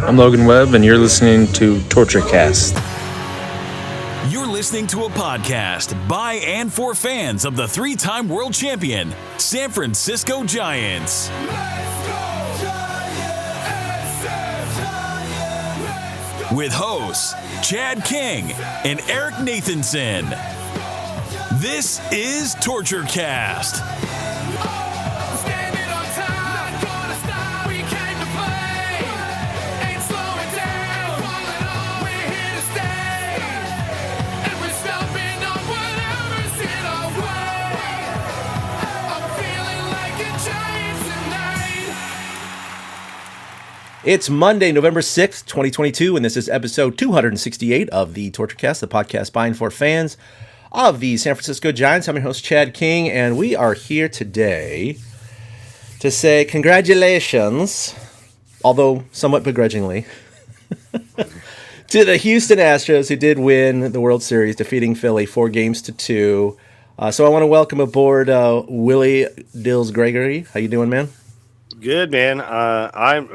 I'm Logan Webb, and you're listening to TortureCast. You're listening to a podcast by and for fans of the three-time world champion, San Francisco Giants. With hosts Chad King and Eric Nathanson. This is TortureCast. It's Monday, November 6th, 2022, and this is episode 268 of the TortureCast, the podcast by and for fans of the San Francisco Giants. I'm your host, Chad King, and we are here today to say congratulations, although somewhat begrudgingly, to the Houston Astros, who did win the World Series, defeating Philly 4-2. So I want to welcome aboard Willie Dills Gregory. How you doing, man? Good, man.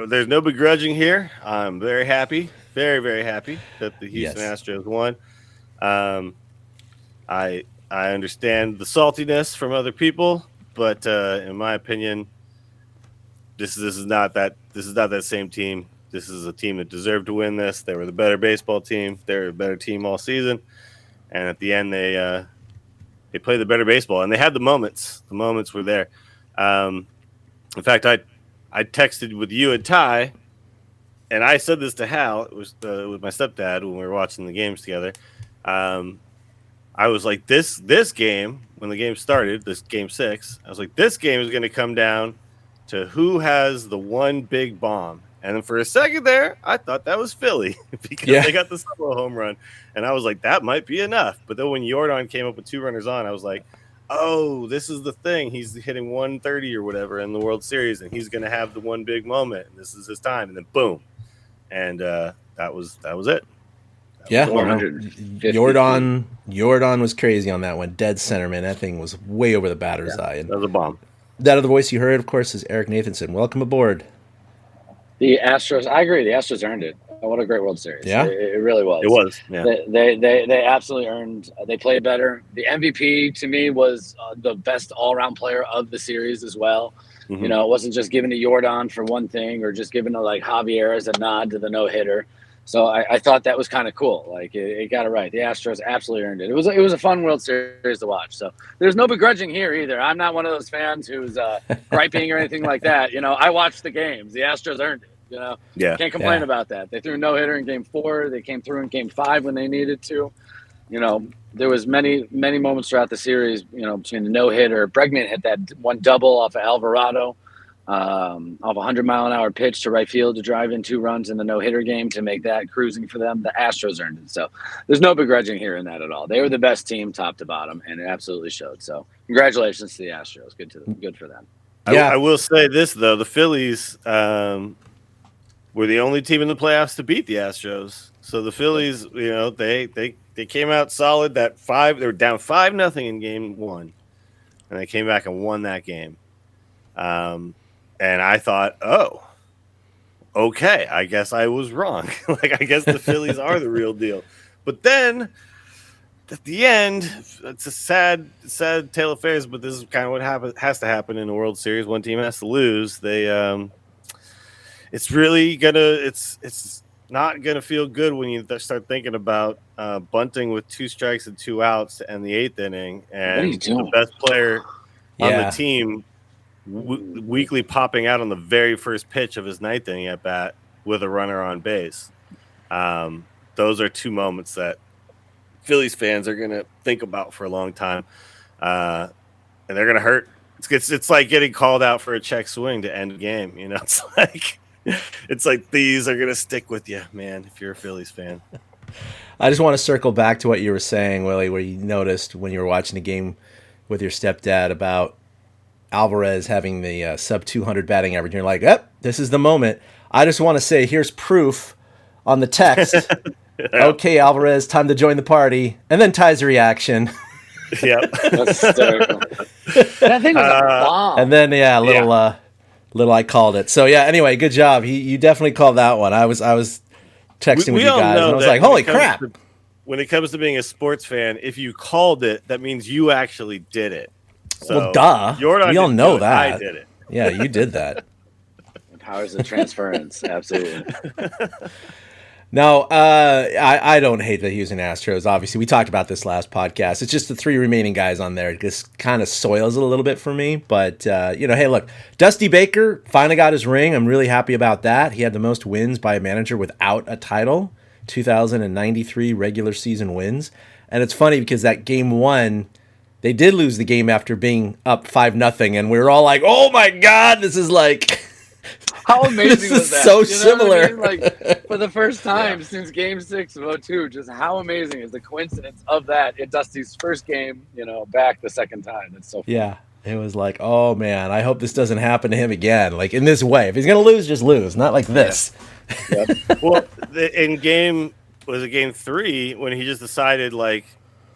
There's no begrudging here. I'm very happy, very, very happy that the Houston Astros won. I understand the saltiness from other people, but in my opinion, this is not that same team. This is a team that deserved to win this. They were the better baseball team. They were a better team all season, and at the end, they played the better baseball, and they had the moments. The moments were there. In fact, I texted with you and Ty, and I said this to Hal. It was with my stepdad when we were watching the games together. I was like, this game, when the game started, this game 6, I was like, this game is going to come down to who has the one big bomb. And then for a second there, I thought that was Philly because they got the solo home run. And I was like, that might be enough. But then when Jordan came up with 2 runners on, I was like, oh, this is the thing. He's hitting 130 or whatever in the World Series, and he's going to have the one big moment, and this is his time. And then boom, and that was it. Jordan was crazy on that one. Dead center, man. That thing was way over the batter's eye. And that was a bomb. That other voice you heard, of course, is Eric Nathanson. Welcome aboard. The Astros. I agree. The Astros earned it. What a great World Series. Yeah, it really was. It was. Yeah. They absolutely earned. They played better. The MVP to me was the best all-around player of the series as well. Mm-hmm. You know, it wasn't just given to Jordan for one thing or just given to like Javier as a nod to the no-hitter. So I thought that was kind of cool. Like it got it right. The Astros absolutely earned it. It was a fun World Series to watch. So there's no begrudging here either. I'm not one of those fans who's griping or anything like that. You know, I watched the games. The Astros earned it. You know, can't complain about that. They threw a no-hitter in Game 4. They came through in Game 5 when they needed to. You know, there was many moments throughout the series, you know, between the no-hitter. Bregman hit that one double off of Alvarado, off a 100-mile-an-hour pitch to right field to drive in 2 runs in the no-hitter game to make that cruising for them. The Astros earned it. So there's no begrudging here in that at all. They were the best team top to bottom, and it absolutely showed. So congratulations to the Astros. Good for them. Yeah. I will say this, though. The Phillies were the only team in the playoffs to beat the Astros. So the Phillies, you know, they came out solid. They were down 5-0 in Game 1, and they came back and won that game. And I thought, oh, okay, I guess I was wrong. I guess the Phillies are the real deal. But then at the end, it's a sad tale of affairs. But this is kind of what has to happen in the World Series. One team has to lose. It's not gonna feel good when you start thinking about bunting with 2 strikes and 2 outs to end the 8th inning, and the best player on the team weekly popping out on the very first pitch of his 9th inning at bat with a runner on base. Those are 2 moments that Phillies fans are gonna think about for a long time, and they're gonna hurt. It's like getting called out for a check swing to end a game. You know, it's like these are going to stick with you, man, if you're a Phillies fan. I just want to circle back to what you were saying, Willie, where you noticed when you were watching the game with your stepdad about Alvarez having the sub-200 batting average. And you're like, this is the moment. I just want to say here's proof on the text. Okay, Alvarez, time to join the party. And then Ty's reaction. Yep. That's hysterical. That thing was a bomb. And then, a little Little I called it. So yeah. Anyway, good job. You definitely called that one. I was texting with you all guys, know and I was that like, when "Holy it comes crap!" when it comes to being a sports fan, if you called it, that means you actually did it. So, Well, duh. Jordan We all didn't know do it. that. I did it. Yeah, you did that. Powers of transference, absolutely. No, I don't hate the Houston Astros. Obviously, we talked about this last podcast. It's just the three remaining guys on there. It just kind of soils it a little bit for me. But, hey, look, Dusty Baker finally got his ring. I'm really happy about that. He had the most wins by a manager without a title, 2,093 regular season wins. And it's funny because that game one, they did lose the game after being up 5-0. And we were all like, oh, my God, this is like... How amazing was that? So similar. Like, for the first time since Game 6 of 2002, just how amazing is the coincidence of that in Dusty's first game, back the second time. It's so funny. Yeah, it was like, oh, man, I hope this doesn't happen to him again. Like, in this way. If he's going to lose, just lose. Not like this. Yeah. Well, in game 3, when he just decided, like,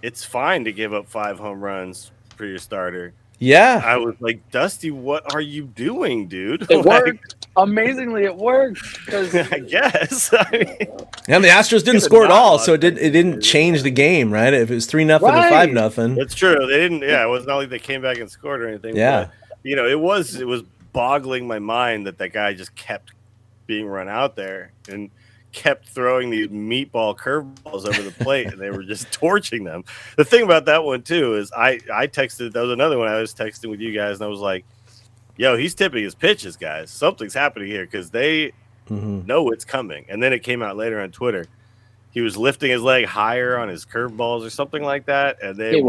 it's fine to give up 5 home runs for your starter. Yeah. I was like, Dusty, what are you doing, dude? It worked. Amazingly, it worked. I guess. And the Astros didn't score at all, so it didn't change the game, right? If it was 3-0 or 5-0. That's true. They didn't. Yeah, it was not like they came back and scored or anything. Yeah. But, it was boggling my mind that guy just kept being run out there and kept throwing these meatball curveballs over the plate, and they were just torching them. The thing about that one too is I texted. That was another one I was texting with you guys, and I was like, "Yo, he's tipping his pitches, guys. Something's happening here because they know it's coming." And then it came out later on Twitter. He was lifting his leg higher on his curveballs or something like that, and they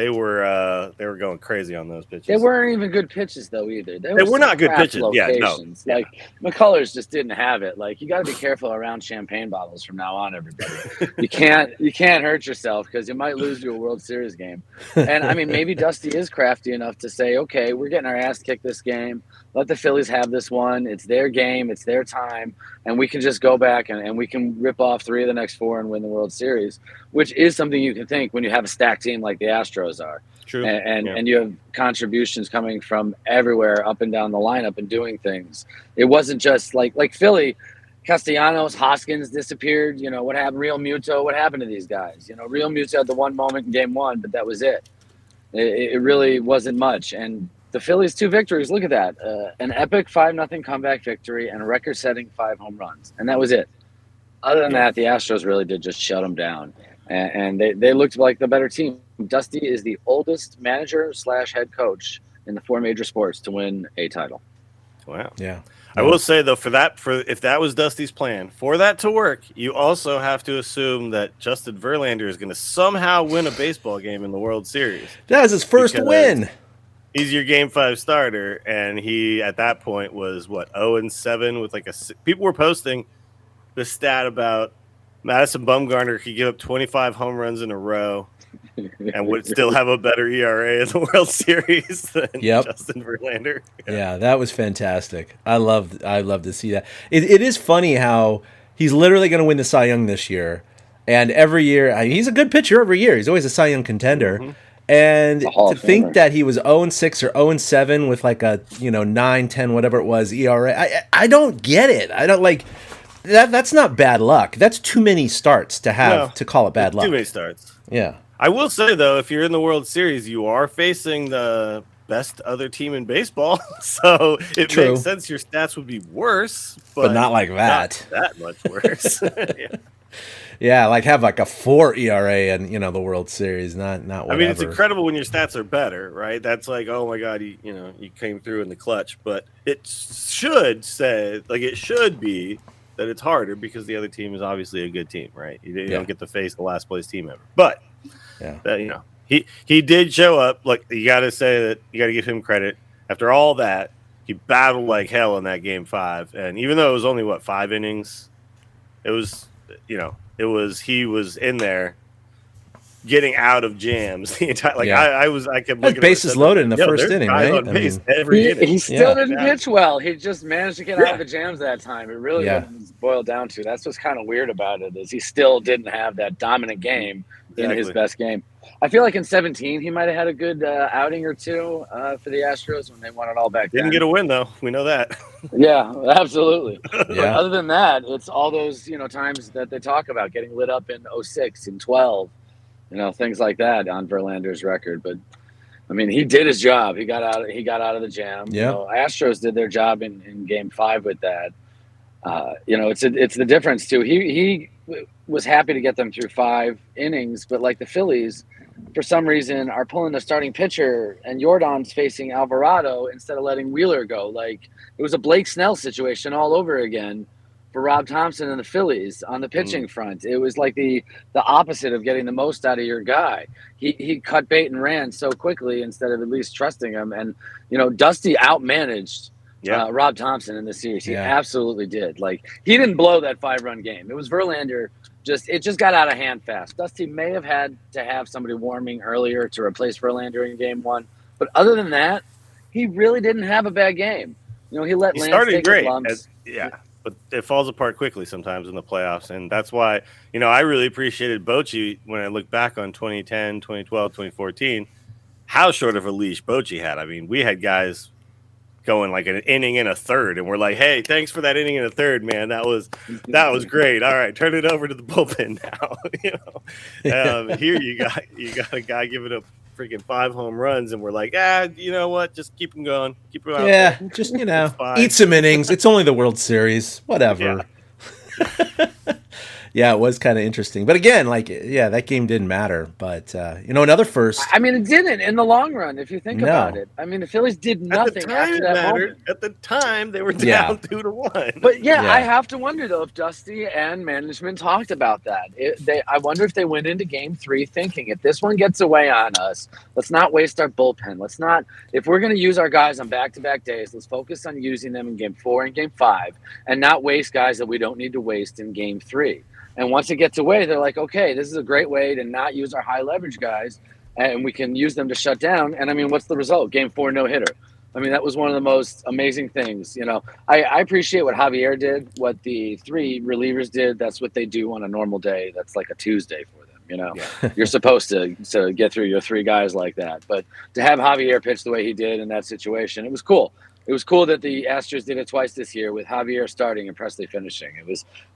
were going crazy on those pitches. They weren't even good pitches though either. They were not good pitches. Locations. Yeah, no. Like McCullers just didn't have it. Like you got to be careful around champagne bottles from now on, everybody. You can't hurt yourself because you might lose to a World Series game. And I mean, maybe Dusty is crafty enough to say, okay, we're getting our ass kicked this game. Let the Phillies have this one. It's their game. It's their time. And we can just go back and we can rip off 3 of the next 4 and win the World Series, which is something you can think when you have a stacked team like the Astros are. True. And you have contributions coming from everywhere up and down the lineup and doing things. It wasn't just like Philly, Castellanos, Hoskins disappeared. What happened? Real Muto. What happened to these guys? Real Muto had the one moment in game 1, but that was it. It really wasn't much. And the Phillies 2 victories, look at that. An epic 5-0 comeback victory and a record-setting 5 home runs. And that was it. Other than that, the Astros really did just shut them down. And they looked like the better team. Dusty is the oldest manager / head coach in the 4 major sports to win a title. Wow. Yeah. I will say, though, if that was Dusty's plan, for that to work, you also have to assume that Justin Verlander is going to somehow win a baseball game in the World Series. That was his first win. He's your Game 5 starter, and he, at that point, was, 0-7 with people were posting the stat about Madison Bumgarner could give up 25 home runs in a row and would still have a better ERA in the World Series than Justin Verlander. Yeah, that was fantastic. I love to see that. It is funny how he's literally going to win the Cy Young this year, and every year he's a good pitcher every year. He's always a Cy Young contender. Mm-hmm. And to think that he was 0-6 or 0-7 with like a 9-10 whatever it was ERA, I don't get it. I don't like that. That's not bad luck. That's too many starts to have to call it bad luck. Too many starts. Yeah. I will say though, if you're in the World Series, you are facing the best other team in baseball, so it makes sense your stats would be worse, but not like that. Not that much worse. Yeah. Yeah, have a 4 ERA in the World Series, not whatever. I mean, it's incredible when your stats are better, right? That's like, oh my God, you came through in the clutch. But it should say, it should be that it's harder because the other team is obviously a good team, right? You don't get to face the last place team ever. But he did show up. You got to say that you got to give him credit. After all that, he battled like hell in that Game 5, and even though it was only 5 innings, it was he was in there getting out of jams the entire I kept looking bases loaded in the first inning, right? On base every inning. He still didn't pitch well. He just managed to get out of the jams that time. It really was boiled down to. That's what's kind of weird about it is he still didn't have that dominant game in his best game. I feel like in 17 he might have had a good outing or two for the Astros when they won it all back then. Didn't get a win though. We know that. Yeah, absolutely. But Yeah. other than that, it's all those times that they talk about getting lit up in 06 and 12, things like that on Verlander's record. But I mean, he did his job. He got out of the jam. Yeah. Astros did their job in Game 5 with that. It's the difference too. He was happy to get them through 5 innings, but like the Phillies, for some reason, are pulling the starting pitcher and Jordan's facing Alvarado instead of letting Wheeler go. Like it was a Blake Snell situation all over again for Rob Thompson and the Phillies on the pitching front. It was like the opposite of getting the most out of your guy. He cut bait and ran so quickly instead of at least trusting him. And Dusty outmanaged Rob Thompson in this series. He absolutely did. Like he didn't blow that 5-run game. It was Verlander. It just got out of hand fast. Dusty may have had to have somebody warming earlier to replace Verlander in Game 1, but other than that, he really didn't have a bad game. He let He Lance started take great. the lumps. But it falls apart quickly sometimes in the playoffs, and that's why I really appreciated Bochy when I look back on 2010, 2012, 2014. How short of a leash Bochy had. I mean, we had guys going like an inning and a third, and we're like, "Hey, thanks for that inning and a third, man. That was great. All right, turn it over to the bullpen now." Here you got a guy giving up freaking 5 home runs, and we're like, you know what? Just keep him going, keep him out. Yeah, there. just eat some innings. It's only the World Series, whatever. Yeah. Yeah, it was kind of interesting. But again, that game didn't matter. But, another first. I mean, it didn't in the long run, if you think about it. I mean, the Phillies did nothing after that moment. At the time, they were down 2-1. But, I have to wonder, though, if Dusty and management talked about that. I wonder if they went into Game 3 thinking, if this one gets away on us, let's not waste our bullpen. If we're going to use our guys on back-to-back days, let's focus on using them in Game 4 and Game 5 and not waste guys that we don't need to waste in Game 3. And once it gets away, they're like, okay, this is a great way to not use our high leverage guys, and we can use them to shut down. And I mean, what's the result? Game 4, no hitter. I mean, that was one of the most amazing things. I appreciate what Javier did, what the 3 relievers did. That's what they do on a normal day. That's like a Tuesday for them. You're supposed to get through your 3 guys like that. But to have Javier pitch the way he did in that situation, it was cool. It was cool that the Astros did it twice this year with Javier starting and Presley finishing.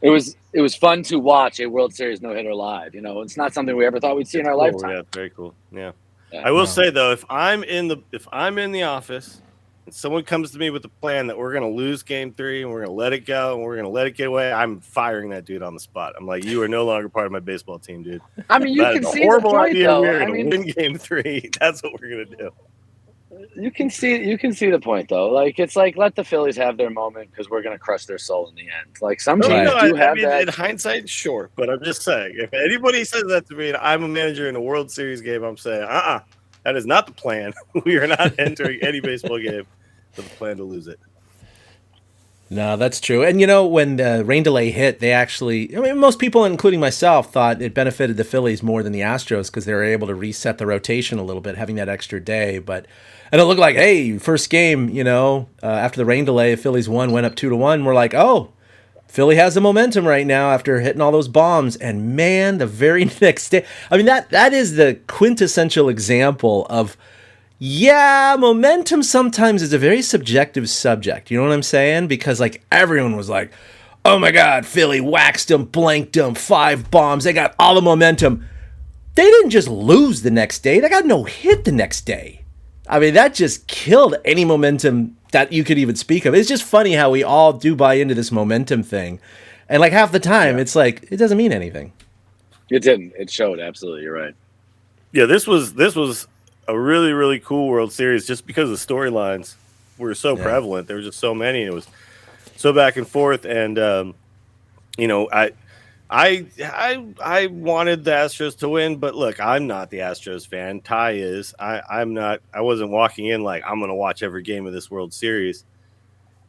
It was fun to watch a World Series no-hitter live. It's not something we ever thought we'd see in our lifetime. Yeah, very cool. Yeah. I will say though, if I'm in the office and someone comes to me with a plan that we're going to lose Game 3 and we're going to let it go and we're going to let it get away, I'm firing that dude on the spot. I'm like, you are no longer part of my baseball team, dude. I mean, you can see the point though. We're going to win Game 3. That's what we're going to do. You can see the point though. Like it's like let the Phillies have their moment because we're going to crush their soul in the end. Like some teams do have that. In hindsight, sure, but I'm just saying, if anybody says that to me, and I'm a manager in a World Series game, I'm saying, that is not the plan. We are not entering any baseball game with a plan to lose it. No, that's true. And when the rain delay hit, they actually, most people, including myself, thought it benefited the Phillies more than the Astros because they were able to reset the rotation a little bit, having that extra day. And it looked like, hey, first game, after the rain delay, Phillies went up 2-1. We're like, oh, Philly has the momentum right now after hitting all those bombs. And man, the very next day, I mean, that is the quintessential example of, momentum sometimes is a very subjective subject. You know what I'm saying? Because everyone was like, oh my God, Philly waxed them, blanked them, 5 bombs. They got all the momentum. They didn't just lose the next day. They got no hit the next day. I mean, that just killed any momentum that you could even speak of. It's just funny how we all do buy into this momentum thing. And half the time, it's like, it doesn't mean anything. It didn't. It showed. Absolutely. You're right. Yeah, this was a really, really cool World Series just because the storylines were so prevalent. There were just so many. It was so back and forth. And, I wanted the Astros to win, but look, I'm not the Astros fan. Ty is. I'm not. I wasn't walking in like I'm going to watch every game of this World Series.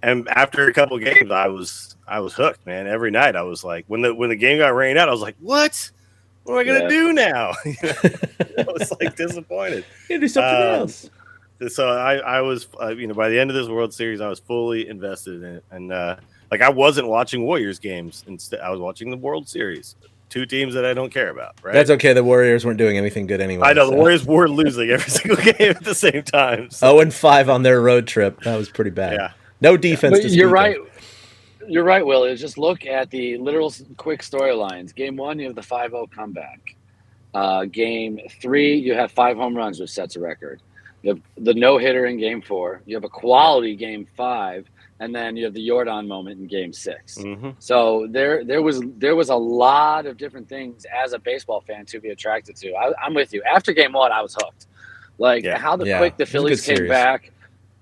And after a couple games, I was hooked, man. Every night, I was like, when the game got rained out, I was like, what? What am I going to do now? I was disappointed. You do something else. So I was, by the end of this World Series, I was fully invested in it, and I wasn't watching Warriors games. Instead, I was watching the World Series. two teams that I don't care about, right? That's okay. The Warriors weren't doing anything good anyway. I know the Warriors were losing every single game at the same time. So. 0-5 on their road trip. That was pretty bad. Yeah. No defense. But you're right. You're right, Will. Just look at the literal quick storylines. Game 1, you have the 5-0 comeback. Game 3, you have 5 home runs, which sets a record. You have the no-hitter in Game 4. You have a quality Game 5, and then you have the Jordan moment in Game 6. Mm-hmm. So there was a lot of different things as a baseball fan to be attracted to. I'm with you. After Game 1, I was hooked. How quick the Phillies came back.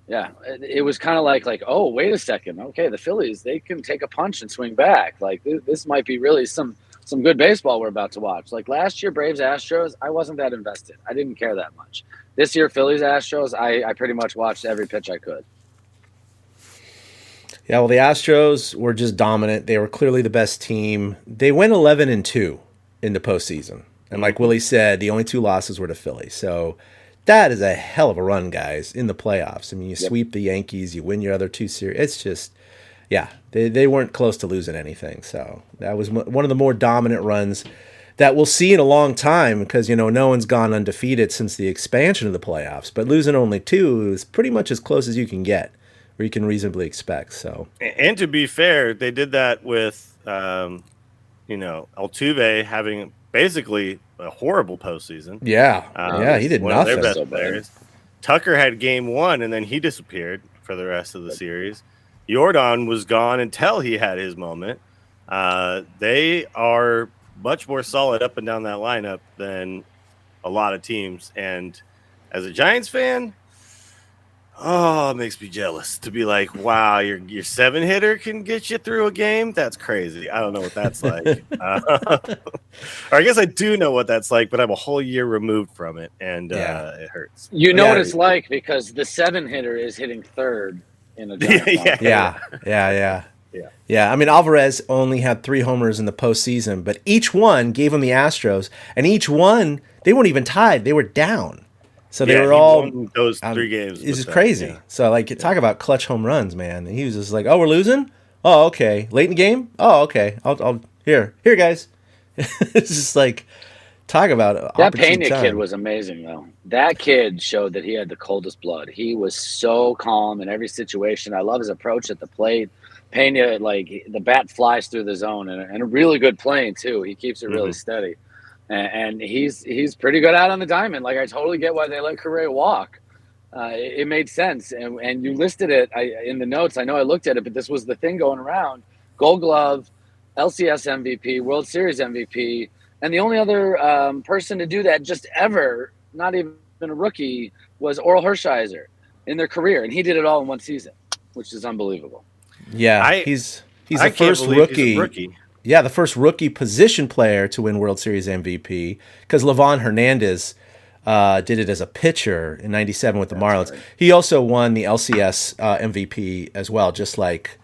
Yeah, it was kind of like, oh, wait a second. Okay, the Phillies, they can take a punch and swing back. Like, this might be really some good baseball we're about to watch. Like last year, Braves-Astros, I wasn't that invested. I didn't care that much. This year, Phillies-Astros, I pretty much watched every pitch I could. Yeah, well, the Astros were just dominant. They were clearly the best team. They went 11-2 in the postseason. And like Willie said, the only 2 losses were to Philly. So that is a hell of a run, guys, in the playoffs. I mean, you sweep the Yankees, you win your other 2 series. It's just, they weren't close to losing anything. So that was one of the more dominant runs that we'll see in a long time because, no one's gone undefeated since the expansion of the playoffs. But losing only 2 is pretty much as close as you can get or you can reasonably expect. So, and to be fair, they did that with, Altuve having basically a horrible postseason. Yeah, he did one nothing. Of their best players. Tucker had Game 1, and then he disappeared for the rest of the series. Jordan was gone until he had his moment. They are much more solid up and down that lineup than a lot of teams. And as a Giants fan, it makes me jealous to be like, wow, your 7-hitter can get you through a game? That's crazy. I don't know what that's like. Or I guess I do know what that's like, but I'm a whole year removed from it, and it hurts. You know what it's like because the 7-hitter is hitting third in a Giants Yeah. I mean, Alvarez only had 3 homers in the postseason, but each one gave him the Astros, and each one, they weren't even tied. They were down. So they were all won those 3 games. It's just crazy. Yeah. So talk about clutch home runs, man. And he was just like, "Oh, we're losing? Oh, okay. Late in the game? Oh, okay. I'll here, guys." It's just like talk about that Pena kid was amazing though. That kid showed that he had the coldest blood. He was so calm in every situation. I love his approach at the plate. Pena, the bat flies through the zone and a really good plane too. He keeps it really steady. And he's pretty good out on the diamond. I totally get why they let Correa walk. It made sense. And you listed it in the notes. I know I looked at it, but this was the thing going around. Gold Glove, LCS MVP, World Series MVP, and the only other person to do that just ever, not even a rookie, was Oral Hershiser in their career. And he did it all in one season, which is unbelievable. Yeah, he's the first rookie. Yeah, the first rookie position player to win World Series MVP because Livan Hernandez did it as a pitcher in '97 with the Marlins. Right. He also won the LCS MVP as well, just like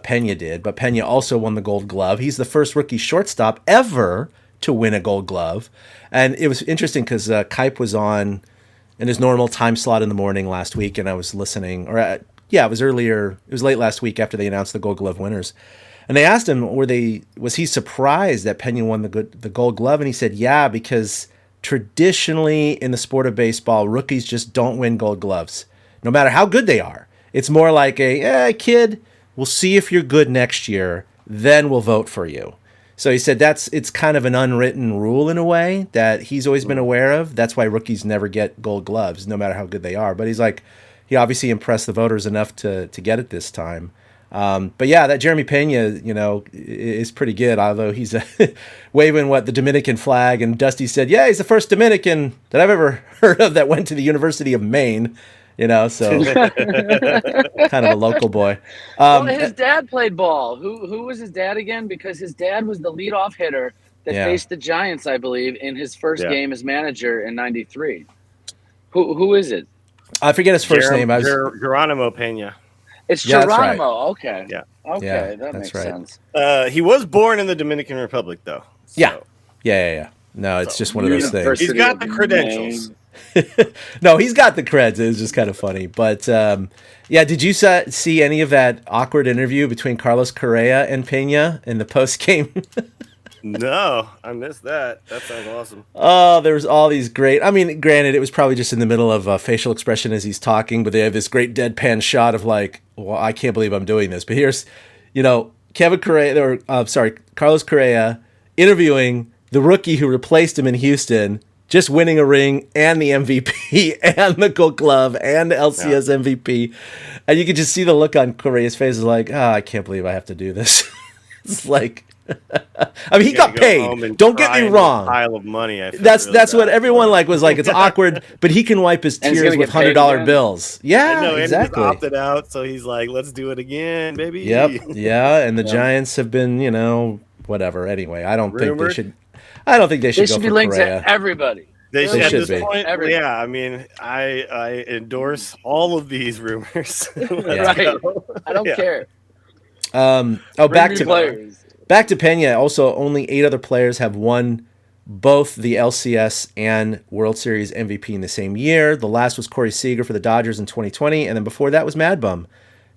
Pena did. But Pena also won the Gold Glove. He's the first rookie shortstop ever to win a Gold Glove. And it was interesting because Kipe was on in his normal time slot in the morning last week, and I was listening. It was earlier. It was late last week after they announced the Gold Glove winners. And they asked him, was he surprised that Pena won the Gold Glove? And he said, yeah, because traditionally in the sport of baseball, rookies just don't win Gold Gloves, no matter how good they are. It's more like kid, we'll see if you're good next year, then we'll vote for you. So he said it's kind of an unwritten rule in a way that he's always been aware of. That's why rookies never get Gold Gloves, no matter how good they are. But he's like, he obviously impressed the voters enough to get it this time. But yeah, that Jeremy Pena, is pretty good, although he's waving the Dominican flag. And Dusty said, yeah, he's the first Dominican that I've ever heard of that went to the University of Maine, so kind of a local boy. His dad played ball. Who was his dad again? Because his dad was the leadoff hitter that faced the Giants, I believe, in his first game as manager in '93. Who is it? I forget his first name. Geronimo Pena. It's Geronimo. Right. Okay. Yeah. Okay, that makes sense. He was born in the Dominican Republic, though. So. Yeah. No, it's just one of those things. He's got the credentials. No, he's got the creds. It was just kind of funny. But, did you see any of that awkward interview between Carlos Correa and Pena in the post-game? No, I missed that. That sounds awesome. Oh, there was all these great. I mean, granted, it was probably just in the middle of a facial expression as he's talking, but they have this great deadpan shot of like, well, I can't believe I'm doing this. But here's, Kevin Correa, or Carlos Correa, interviewing the rookie who replaced him in Houston, just winning a ring and the MVP and the Gold Glove and the LCS MVP, and you could just see the look on Correa's face is like, I can't believe I have to do this. It's like. I mean, he got paid. Don't get me wrong. Pile of money. That's what everyone was like. It's awkward, but he can wipe his tears with $100 bills. Yeah, I know, exactly. And he's opted out, so he's like, "Let's do it again, baby." Yep. Yeah, and the Giants have been, whatever. Anyway, I don't think they should. I don't think they should. They should be linked to everybody. They should at this be. point. Yeah, I mean, I endorse all of these rumors. Right. I don't care. Back to Pena. Also, only 8 other players have won both the LCS and World Series MVP in the same year. The last was Corey Seager for the Dodgers in 2020, and then before that was Mad Bum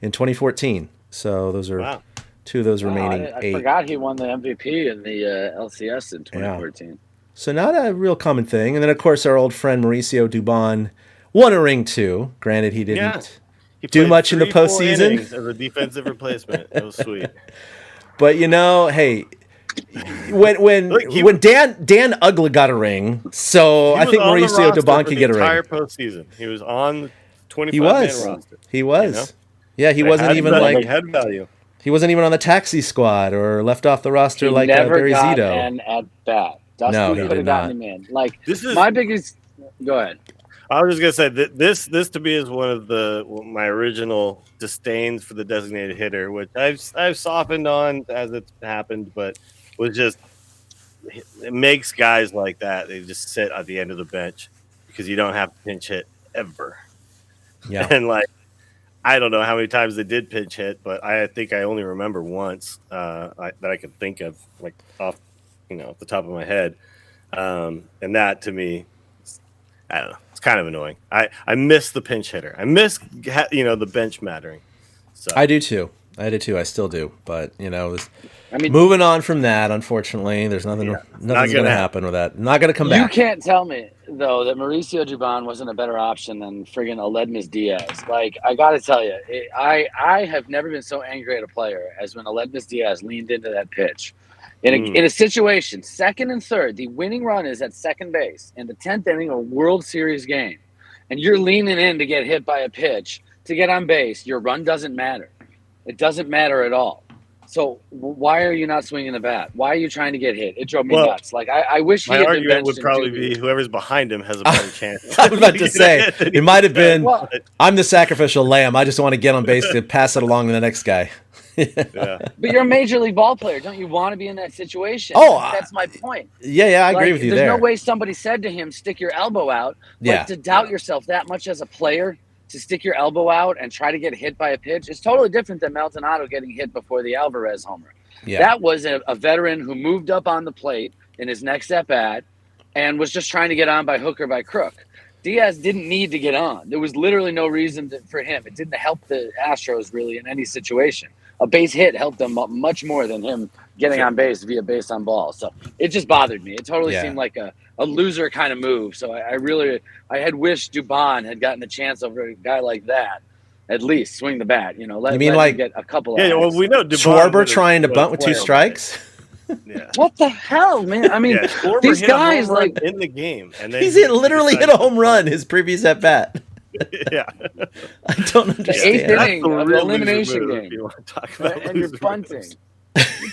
in 2014. So those are 2 of those remaining 8. I forgot he won the MVP in the LCS in 2014. Yeah. So not a real common thing. And then, of course, our old friend Mauricio Dubon won a ring too. Granted, he didn't do much in the postseason. As a defensive replacement. It was sweet. But hey, when Dan Ugla got a ring, so I think Mauricio Dubon could get a ring. Entire postseason, he was on 25-man roster. He was. Yeah, he wasn't even like head value. He wasn't even on the taxi squad or left off the roster like Barry Zito. Never got an at bat. Dusty could have gotten him in. Like this is my biggest. Go ahead. I was just gonna say that this to me is one of my original disdains for the designated hitter, which I've softened on as it's happened, but was just it makes guys like that, they just sit at the end of the bench because you don't have to pinch hit ever. Yeah, and like I don't know how many times they did pinch hit, but I think I only remember once that I could think of, like off the top of my head, and that to me, I don't know. Kind of annoying. I miss the pinch hitter. I miss the bench mattering. So I do too. I still do. But moving on from that, unfortunately, there's nothing's going to happen with that. Not going to come back. You can't tell me though that Mauricio Dubon wasn't a better option than friggin' Aledmys Diaz. Like I got to tell you, I have never been so angry at a player as when Aledmys Diaz leaned into that pitch. In a situation, second and third, the winning run is at second base in the 10th inning of a World Series game, and you're leaning in to get hit by a pitch to get on base. Your run doesn't matter. It doesn't matter at all. So why are you not swinging the bat? Why are you trying to get hit? It drove me nuts. Like I wish he had been benched. My argument would probably be whoever's behind him has a better chance. I was about to say it might have been. I'm the sacrificial lamb. I just want to get on base to pass it along to the next guy. Yeah. But you're a major league ball player. Don't you want to be in that situation? That's my point. Yeah, I agree with you there. There's no way somebody said to him, stick your elbow out. But to doubt yourself that much as a player, to stick your elbow out and try to get hit by a pitch is totally different than Maldonado getting hit before the Alvarez homer. Yeah. That was a veteran who moved up on the plate in his next at-bat and was just trying to get on by hook or by crook. Diaz didn't need to get on. There was literally no reason for him. It didn't help the Astros really in any situation. A base hit helped them much more than him getting on base via base on ball. So it just bothered me. It totally seemed like a loser kind of move. So I had wished Dubon had gotten a chance over a guy like that. At least swing the bat, let him get a couple. Yeah, well, we know Schwarber trying to bunt with 2 strikes. Yeah. What the hell, man? I mean, these guys like in the game, and he's literally hit a home run his previous at bat. Yeah, I don't understand. The 8th inning of the elimination game, if you want to talk about and you're bunting.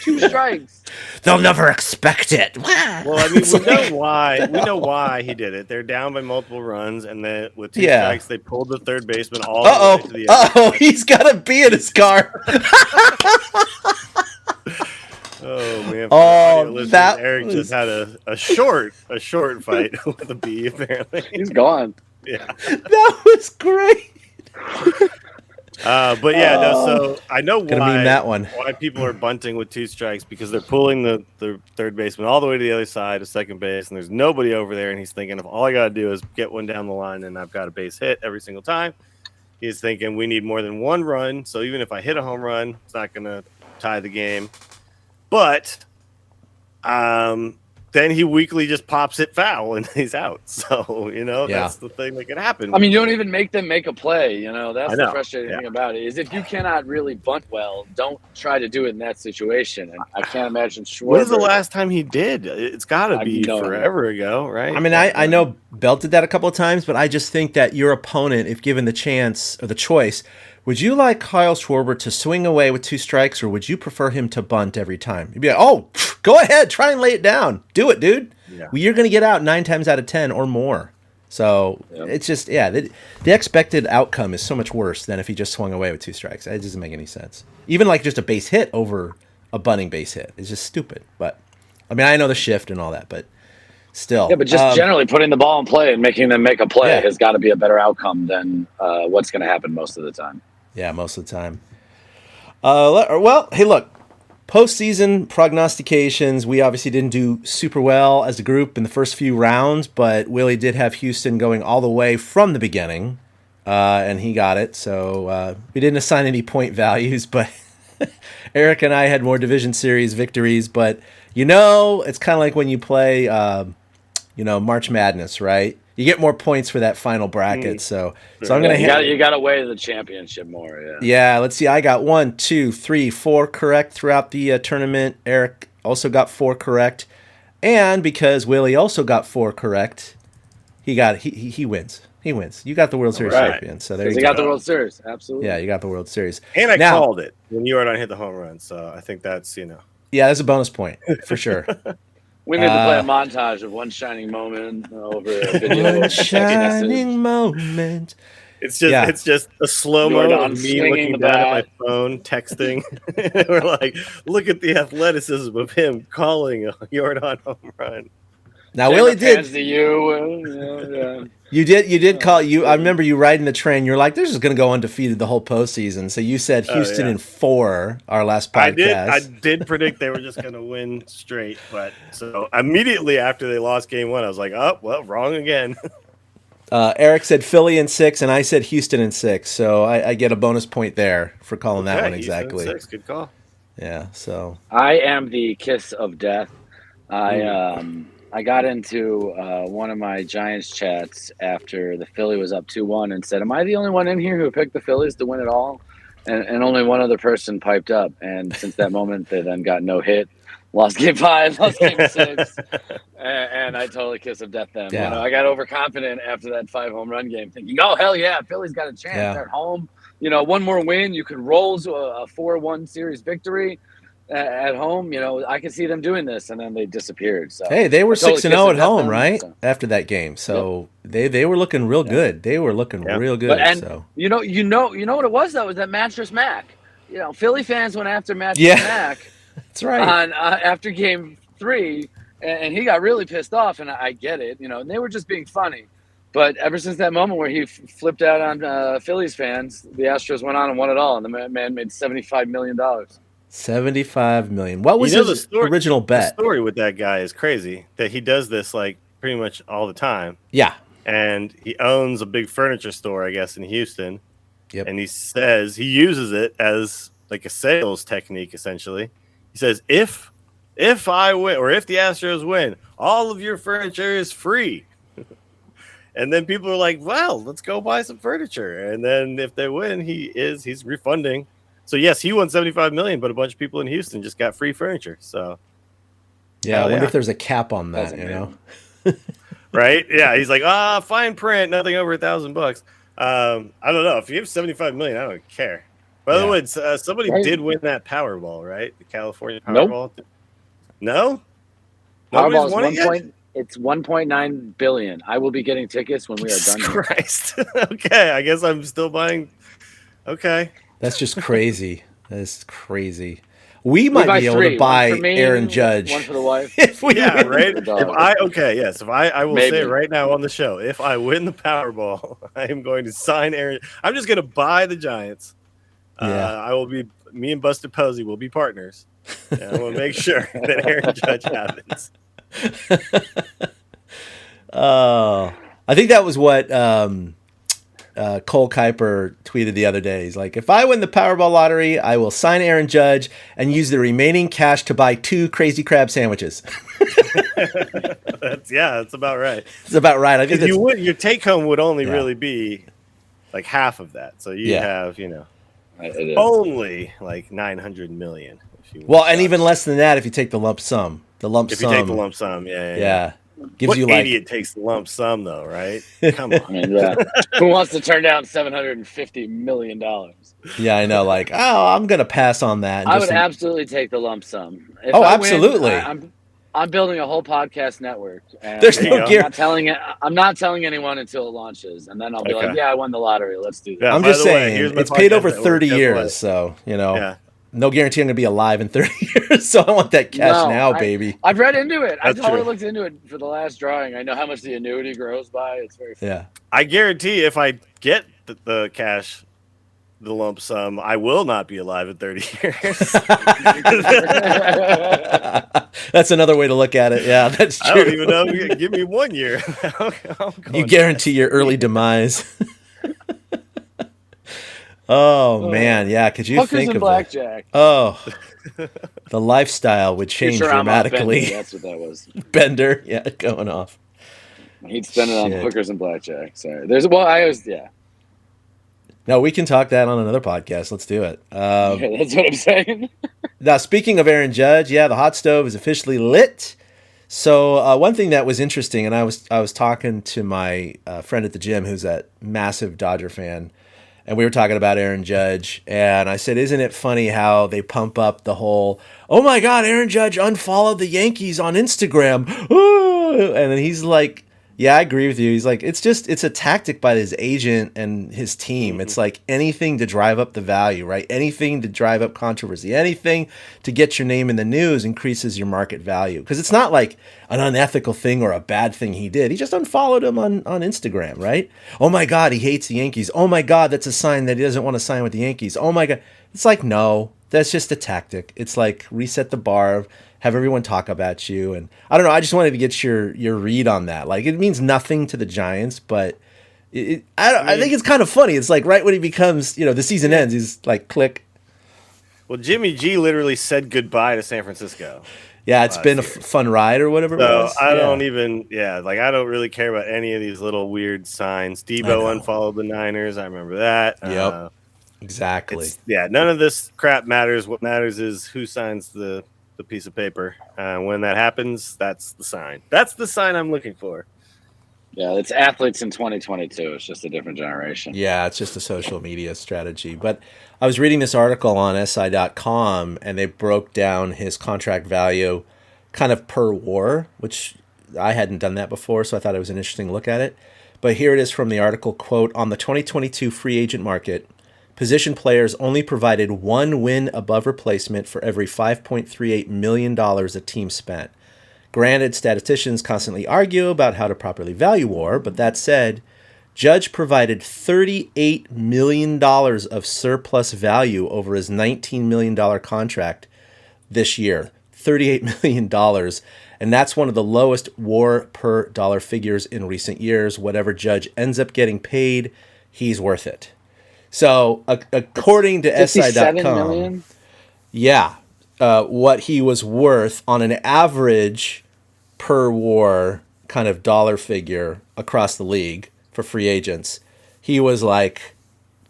2 strikes. They'll never expect it. Well, I mean, we know why he did it. They're down by multiple runs, and then with 2 strikes, they pulled the third baseman all the way to the end. He's got a bee in his car. Oh man! Eric just had a short fight with a bee. Apparently, he's gone. Yeah, that was great. But yeah, so I know why people are bunting with 2 strikes, because they're pulling the third baseman all the way to the other side of second base, and there's nobody over there, and he's thinking, if all I got to do is get one down the line and I've got a base hit every single time, he's thinking we need more than 1 run. So even if I hit a home run, it's not going to tie the game. But then he weakly just pops it foul and he's out. So, that's the thing that could happen. I mean, you don't even make them make a play. That's the know. frustrating thing about it is if you cannot really bunt well, don't try to do it in that situation. And I can't imagine Schwarber. When was the last time he did? It's got to be forever ago, right? I mean, I know Bell did that a couple of times, but I just think that your opponent, if given the chance or the choice, would you like Kyle Schwarber to swing away with 2 strikes, or would you prefer him to bunt every time? You'd be like, oh, go ahead, try and lay it down. Do it, dude. Yeah. Well, you're going to get out 9 times out of 10 or more. So it's just, the expected outcome is so much worse than if he just swung away with 2 strikes. It doesn't make any sense. Even like just a base hit over a bunting base hit is just stupid. But, I mean, I know the shift and all that, but still. Yeah, but just generally putting the ball in play and making them make a play has got to be a better outcome than what's going to happen most of the time. Yeah, most of the time. Well, hey, look. Postseason prognostications, we obviously didn't do super well as a group in the first few rounds, but Willie did have Houston going all the way from the beginning, and he got it. So we didn't assign any point values, but Eric and I had more division series victories. But, it's kind of like when you play, March Madness, right? You get more points for that final bracket. So I'm going to you got to weigh the championship more. Yeah. Yeah. Let's see. I got 1, 2, 3, 4 correct throughout the tournament. Eric also got 4 correct, and because Willie also got 4 correct, he wins. He wins. You got the World Series champion. So there you go. You got the World Series. Absolutely. Yeah, you got the World Series. And I called it when Jordan hit the home run. So I think that's Yeah, that's a bonus point for sure. We need to play a montage of one shining moment over a video. One shining moment. It's just a slow mo of me looking down at my phone, texting. We're like, look at the athleticism of him calling a Jordan home run. Now Willie did. To you. You did call you. I remember you riding the train. You're like, "They're just going to go undefeated the whole postseason." So you said Houston in 4. Our last podcast. I did predict they were just going to win straight, but so immediately after they lost game 1, I was like, "Oh, well, wrong again." Eric said Philly in 6, and I said Houston in 6. So I get a bonus point there for calling that one exactly. Houston in 6, good call. Yeah. So I am the kiss of death. I got into one of my Giants chats after the Philly was up 2-1 and said, am I the only one in here who picked the Phillies to win it all? And only one other person piped up. And since that moment, they then got no hit, lost game 5, lost game 6. And I totally kiss of death them. Yeah. I got overconfident after that 5 home run game thinking, oh, hell yeah, Philly's got a chance. Yeah. They're at home. One more win. You could roll to a 4-1 series victory. At home, I could see them doing this, and then they disappeared. So hey, they were 6-0 at home, right? So. After that game, so they were looking real good. They were looking real good. But, you know what it was though? It was that Mattress Mac. Philly fans went after Mattress Mac. That's right. On after game 3, and he got really pissed off, and I get it. And they were just being funny. But ever since that moment where he flipped out on Phillies fans, the Astros went on and won it all, and the man made $75 million. $75 million. What was his original bet? The story with that guy is crazy. That he does this like pretty much all the time. Yeah, and he owns a big furniture store, I guess, in Houston. Yep. And he says he uses it as like a sales technique. Essentially, he says if I win or if the Astros win, all of your furniture is free. And then people are like, "Well, let's go buy some furniture." And then if they win, he's refunding. So yes, he won $75 million, but a bunch of people in Houston just got free furniture. So yeah, I wonder if there's a cap on that. Right? Yeah, he's like, fine print, nothing over $1,000. I don't know if you have $75 million, I don't care. By the way, somebody did win that Powerball, right? The California Powerball. Nope. No, Powerball's it's 1.9 billion. I will be getting tickets when we are done. Christ. Okay, I guess I'm still buying. Okay. That's just crazy. That's crazy. We might be able to buy Aaron Judge. One for the wife. If we right? If I will say right now on the show, if I win the Powerball, I am going to sign Aaron. I'm just going to buy the Giants. I will be. Me and Buster Posey will be partners. And I will make sure that Aaron Judge happens. I think that was what Cole Kuiper tweeted the other day. He's like, if I win the Powerball lottery, I will sign Aaron Judge and use the remaining cash to buy 2 Crazy Crab sandwiches. That's about right. It's about right. I think your take home would only really be like half of that. So you have, only like 900 million. Well, and even less than that if you take the lump sum. If you take the lump sum, yeah. Gives what you idiot takes the lump sum though, right? Come on. I mean, who wants to turn down $750 million? Yeah, I know. Like, I'm gonna pass on that. I would absolutely take the lump sum. If absolutely. I'm building a whole podcast network. And There's no guarantee. I'm not telling anyone until it launches, and then I'll be like, "Yeah, I won the lottery. Let's do that." Yeah, I'm just saying, it's paid over 30 years, so no guarantee I'm going to be alive in 30 years. So I want that cash now, baby. I've read into it. I totally looked into it for the last drawing. I know how much the annuity grows by. It's very fun. Yeah. I guarantee if I get the cash, the lump sum, I will not be alive in 30 years. That's another way to look at it. Yeah, that's true. I don't even know. Give me 1 year. You guarantee your early demise. Oh man, yeah. Could you think of blackjack? Oh, the lifestyle would change dramatically. Bender, that's what that was. Bender, going off. He'd spend it on hookers and blackjack. Sorry, No, we can talk that on another podcast. Let's do it. That's what I'm saying. Now, speaking of Aaron Judge, the hot stove is officially lit. So one thing that was interesting, and I was talking to my friend at the gym who's a massive Dodger fan. And we were talking about Aaron Judge, and I said, isn't it funny how they pump up the whole, oh my God, Aaron Judge unfollowed the Yankees on Instagram. And then he's like, yeah, I agree with you. He's like, it's a tactic by his agent and his team. Mm-hmm. It's like anything to drive up the value, right? Anything to drive up controversy, anything to get your name in the news increases your market value. Because it's not like an unethical thing or a bad thing he did. He just unfollowed him on Instagram, right? Oh my God, he hates the Yankees. Oh my God, that's a sign that he doesn't want to sign with the Yankees. Oh my God. It's like, no, that's just a tactic. It's like reset the bar, have everyone talk about you. And I don't know, I just wanted to get your read on that. Like, it means nothing to the Giants, but I think it's kind of funny. It's like right when he becomes, the season ends, he's like, click. Well, Jimmy G literally said goodbye to San Francisco. Yeah, it's been a fun ride or whatever it was. I don't even, I don't really care about any of these little weird signs. Debo unfollowed the Niners. I remember that. Yep, exactly. None of this crap matters. What matters is who signs the piece of paper. When that happens, that's the sign. That's the sign I'm looking for. Yeah, it's athletes in 2022. It's just a different generation. Yeah, it's just a social media strategy. But I was reading this article on SI.com, and they broke down his contract value kind of per WAR, which I hadn't done that before, so I thought it was an interesting look at it. But here it is from the article, quote, on the 2022 free agent market, position players only provided 1 win above replacement for every $5.38 million a team spent. Granted, statisticians constantly argue about how to properly value WAR, but that said, Judge provided $38 million of surplus value over his $19 million contract this year. $38 million. And that's one of the lowest WAR per dollar figures in recent years. Whatever Judge ends up getting paid, he's worth it. So, according to SI.com, what he was worth on an average per WAR kind of dollar figure across the league for free agents, he was like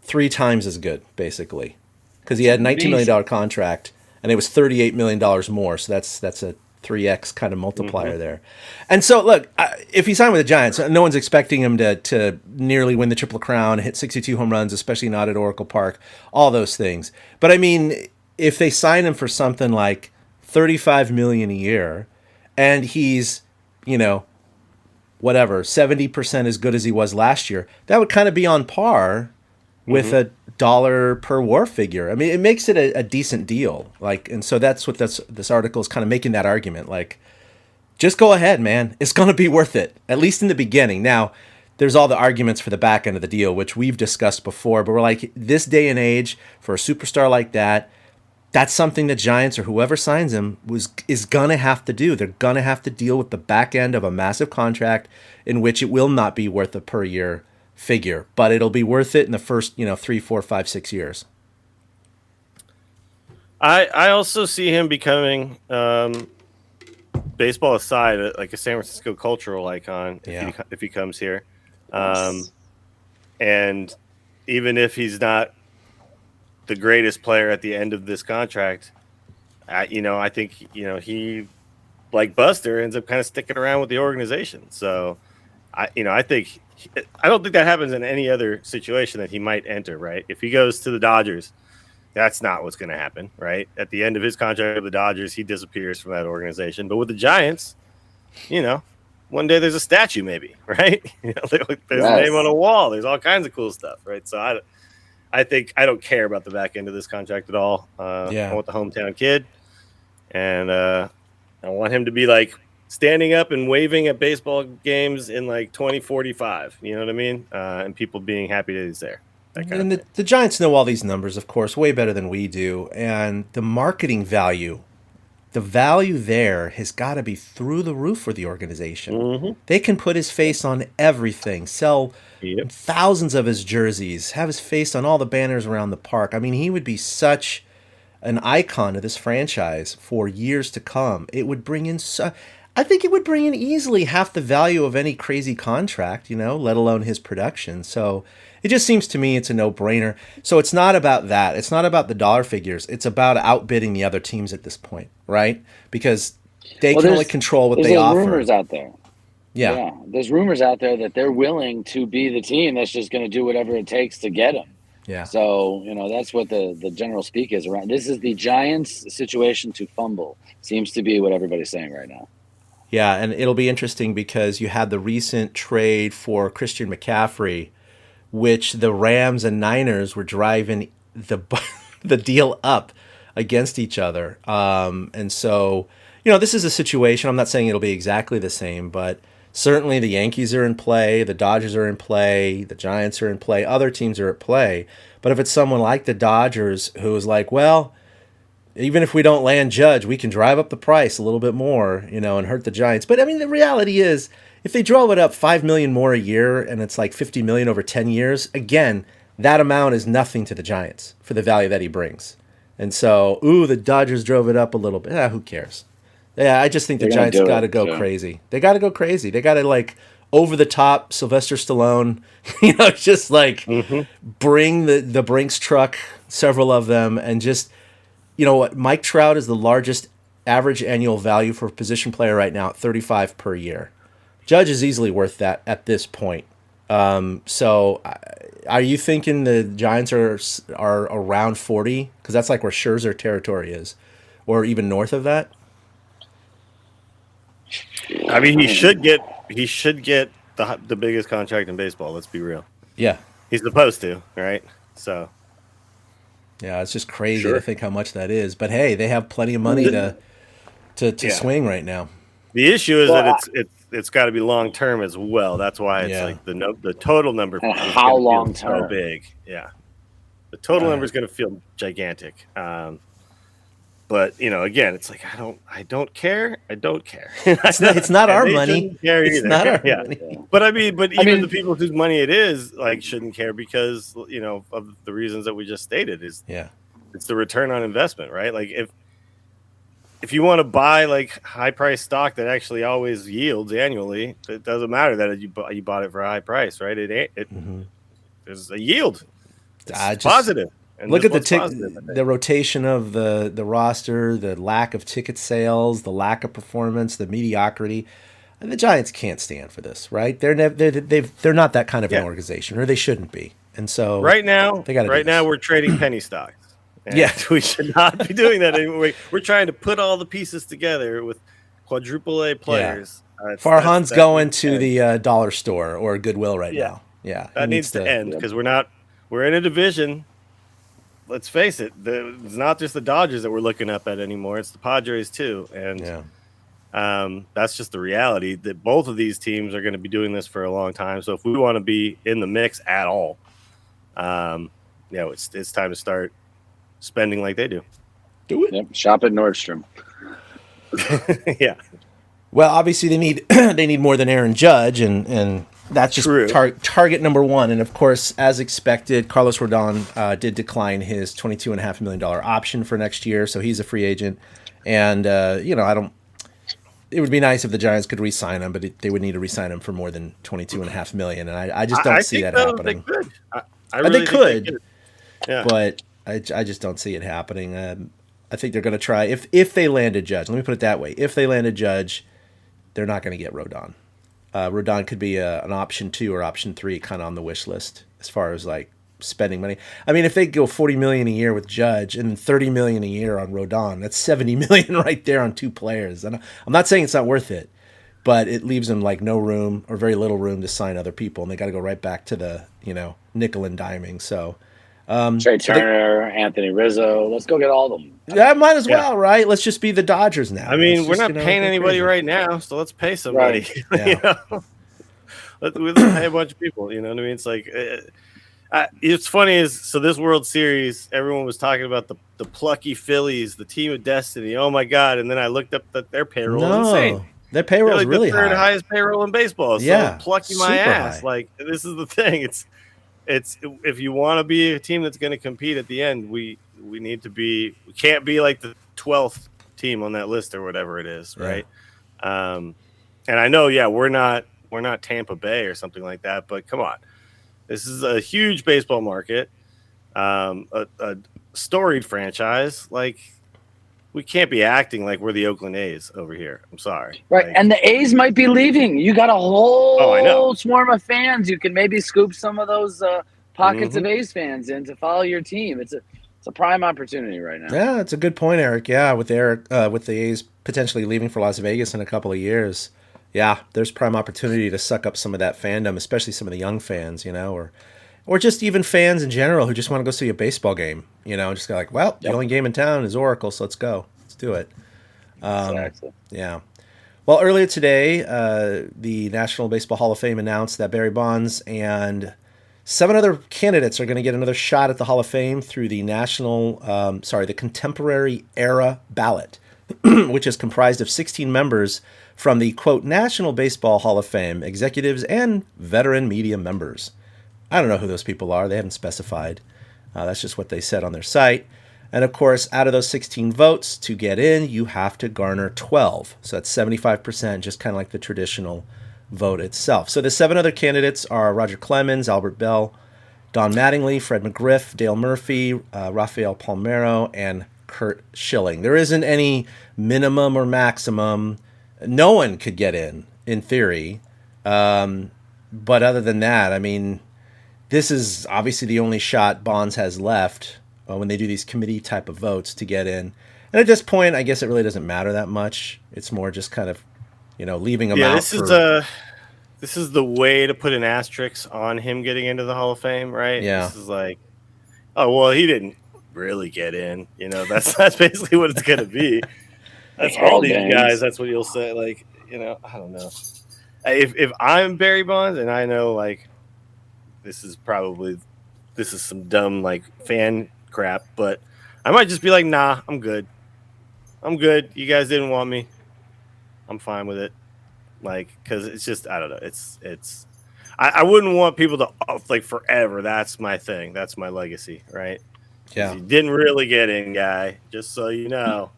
3 times as good, basically, because he had a $19 million contract and it was $38 million more. So that's a 3x kind of multiplier there. And so, look, if he signed with the Giants, no one's expecting him to nearly win the Triple Crown, hit 62 home runs, especially not at Oracle Park, all those things. But I mean, if they sign him for something like $35 million a year, and he's, 70% as good as he was last year, that would kind of be on par with a dollar per WAR figure. I mean, it makes it a decent deal. And so that's what this article is kind of making that argument. Like, just go ahead, man. It's going to be worth it, at least in the beginning. Now, there's all the arguments for the back end of the deal, which we've discussed before, but we're like, this day and age, for a superstar like that, that's something the Giants or whoever signs him is going to have to do. They're going to have to deal with the back end of a massive contract in which it will not be worth a per year figure, but it'll be worth it in the first 3, 4, 5, 6 years. I also see him becoming, baseball aside, like a San Francisco cultural icon if he comes here. And even if he's not the greatest player at the end of this contract, I think he, like Buster, ends up kind of sticking around with the organization. So I don't think that happens in any other situation that he might enter. Right? If he goes to the Dodgers, that's not what's going to happen. Right? At the end of his contract with the Dodgers, he disappears from that organization. But with the Giants, one day there's a statue, maybe. Right? There's a name on a wall. There's all kinds of cool stuff. Right? So I think I don't care about the back end of this contract at all. I want the hometown kid, and I want him to be like standing up and waving at baseball games in like 2045. You know what I mean? And people being happy that he's there. And the Giants know all these numbers, of course, way better than we do. And the marketing value, the value there has got to be through the roof for the organization. Mm-hmm. They can put his face on everything, sell thousands of his jerseys, have his face on all the banners around the park. I mean, he would be such an icon of this franchise for years to come. It would bring in I think it would bring in easily half the value of any crazy contract, let alone his production. So it just seems to me it's a no-brainer. So it's not about that. It's not about the dollar figures. It's about outbidding the other teams at this point, right? Because they can only control what they offer. There's rumors out there. Yeah. There's rumors out there that they're willing to be the team that's just going to do whatever it takes to get him. Yeah. So, that's what the general speak is around. This is the Giants' situation to fumble. Seems to be what everybody's saying right now. Yeah, and it'll be interesting because you had the recent trade for Christian McCaffrey, which the Rams and Niners were driving the deal up against each other. And so, this is a situation. I'm not saying it'll be exactly the same, but certainly the Yankees are in play, the Dodgers are in play, the Giants are in play, other teams are at play. But if it's someone like the Dodgers who is like, well, even if we don't land Judge, we can drive up the price a little bit more, and hurt the Giants. But I mean, the reality is, if they drove it up $5 million more a year and it's like $50 million over 10 years, again, that amount is nothing to the Giants for the value that he brings. And so, the Dodgers drove it up a little bit. Who cares? Yeah, I just think the Giants got to go crazy. They got to go crazy. They got to like over the top Sylvester Stallone, just like bring the Brinks truck, several of them, and just, what, Mike Trout is the largest average annual value for a position player right now at $35 per year. Judge is easily worth that at this point. So are you thinking the Giants are around 40? Because that's like where Scherzer territory is, or even north of that. I mean, he should get the biggest contract in baseball. Let's be real. Yeah, he's supposed to, right? So, yeah, it's just crazy to think how much that is. But hey, they have plenty of money to swing right now. The issue is that it's got to be long term as well. That's why it's like the total number. And how long term? So big, yeah. The total number is going to feel gigantic. But again, it's like I don't care. It's not our money. It's not our money. But even the people whose money it is shouldn't care because of the reasons that we just stated. It's the return on investment, right? Like if you want to buy high price stock that actually always yields annually, it doesn't matter that you bought it for a high price, right? There's a yield. It's positive. And look at the rotation of the roster, the lack of ticket sales, the lack of performance, the mediocrity. And the Giants can't stand for this, right? They're not that kind of an organization, or they shouldn't be. And so right now we're trading penny stocks. And we should not be doing that anymore. We're trying to put all the pieces together with quadruple A players. Farhan's going to the dollar store or Goodwill right now. Yeah, that needs to end because we're in a division. Let's face it, it's not just the Dodgers that we're looking up at anymore. It's the Padres too. And that's just the reality that both of these teams are going to be doing this for a long time. So if we want to be in the mix at all, it's time to start spending like they do. Do it. Yep. Shop at Nordstrom. Yeah. Well, obviously they need more than Aaron Judge, and that's just True. target number one. And of course, as expected, Carlos Rodon did decline his $22.5 million option for next year, so he's a free agent. And it would be nice if the Giants could re-sign him, but they would need to re-sign him for more than $22.5 million. And I just don't see that happening. They could. I really they could. Yeah. But I just don't see it happening. I think they're going to try if they land a Judge. Let me put it that way: if they land a Judge, they're not going to get Rodon. Rodon could be an option 2 or option 3, kind of on the wish list as far as like spending money. I mean, if they go $40 million a year with Judge and $30 million a year on Rodon, that's $70 million right there on 2 players. And I'm not saying it's not worth it, but it leaves them like no room or very little room to sign other people, and they got to go right back to the nickel and diming. So. Trey Turner, Anthony Rizzo. Let's go get all of them. Yeah, might as well, right? Let's just be the Dodgers now. I mean, we're not paying anybody right now, so let's pay somebody. Right. Yeah. Let's pay a bunch of people. You know what I mean? It's like it's funny so this World Series, everyone was talking about the plucky Phillies, the team of destiny. Oh my God! And then I looked up that their payroll is insane. Their payroll is really the third high. highest payroll in baseball. So yeah, plucky my ass. High. Like this is the thing. It's if you want to be a team that's going to compete at the end, we can't be like the 12th team on that list or whatever it is, right? Yeah. And I know, we're not Tampa Bay or something like that, but come on, this is a huge baseball market, a storied franchise. Like we can't be acting like we're the Oakland A's over here. I'm sorry, right? Like, and the A's might be leaving. You got a whole swarm of fans. You can maybe scoop some of those pockets of A's fans in to follow your team. It's a prime opportunity right now. Yeah, it's a good point, Eric. Yeah, with the A's potentially leaving for Las Vegas in a couple of years. Yeah, there's prime opportunity to suck up some of that fandom, especially some of the young fans, or just even fans in general who just want to go see a baseball game, just go like, well, the only game in town is Oracle, so let's go. Let's do it. Exactly. Yeah. Well, earlier today, the National Baseball Hall of Fame announced that Barry Bonds and 7 other candidates are going to get another shot at the Hall of Fame through the the Contemporary Era ballot, which is comprised of 16 members from the, quote, National Baseball Hall of Fame, executives and veteran media members. I don't know who those people are. They haven't specified. That's just what they said on their site. And of course, out of those 16 votes to get in, you have to garner 12. So that's 75%, just kind of like the traditional vote itself. So the 7 other candidates are Roger Clemens, Albert Bell, Don Mattingly, Fred McGriff, Dale Murphy, Rafael Palmeiro, and Curt Schilling. There isn't any minimum or maximum. No one could get in theory. But other than that, I mean, this is obviously the only shot Bonds has left when they do these committee type of votes to get in. And at this point, I guess it really doesn't matter that much. It's more just kind of, leaving him out. This is the way to put an asterisk on him getting into the Hall of Fame, right? Yeah. This is like, oh, well, he didn't really get in. That's basically what it's going to be. That's all these guys. That's what you'll say. Like, I don't know. If I'm Barry Bonds and I know, like, this is some dumb, like, fan crap, but I might just be like, nah, I'm good. You guys didn't want me. I'm fine with it. Like, because it's just, I don't know. I wouldn't want people to, like, forever. That's my thing. That's my legacy, right? Yeah. You didn't really get in, guy, just so you know.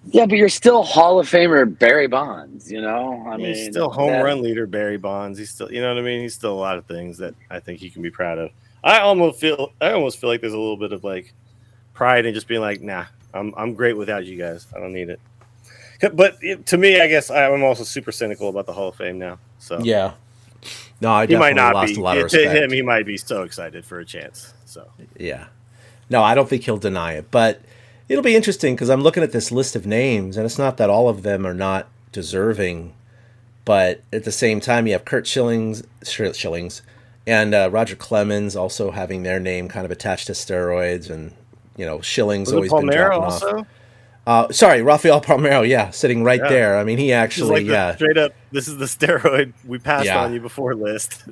Yeah, but you're still Hall of Famer Barry Bonds, He's still home run leader Barry Bonds. He's still, you know what I mean? He's still a lot of things that I think he can be proud of. I almost feel like there's a little bit of, like, pride in just being like, nah, I'm great without you guys. I don't need it. But to me, I guess I'm also super cynical about the Hall of Fame now. So yeah, no, I he might not lost be. A lot of respect. To him, he might be so excited for a chance. So yeah, no, I don't think he'll deny it. But it'll be interesting because I'm looking at this list of names, and it's not that all of them are not deserving, but at the same time, you have Curt Schillings, and Roger Clemens also having their name kind of attached to steroids, and Schilling's always been dropping off. Rafael Palmeiro, sitting right there. I mean, he actually, straight up, this is the steroid we passed on you before list.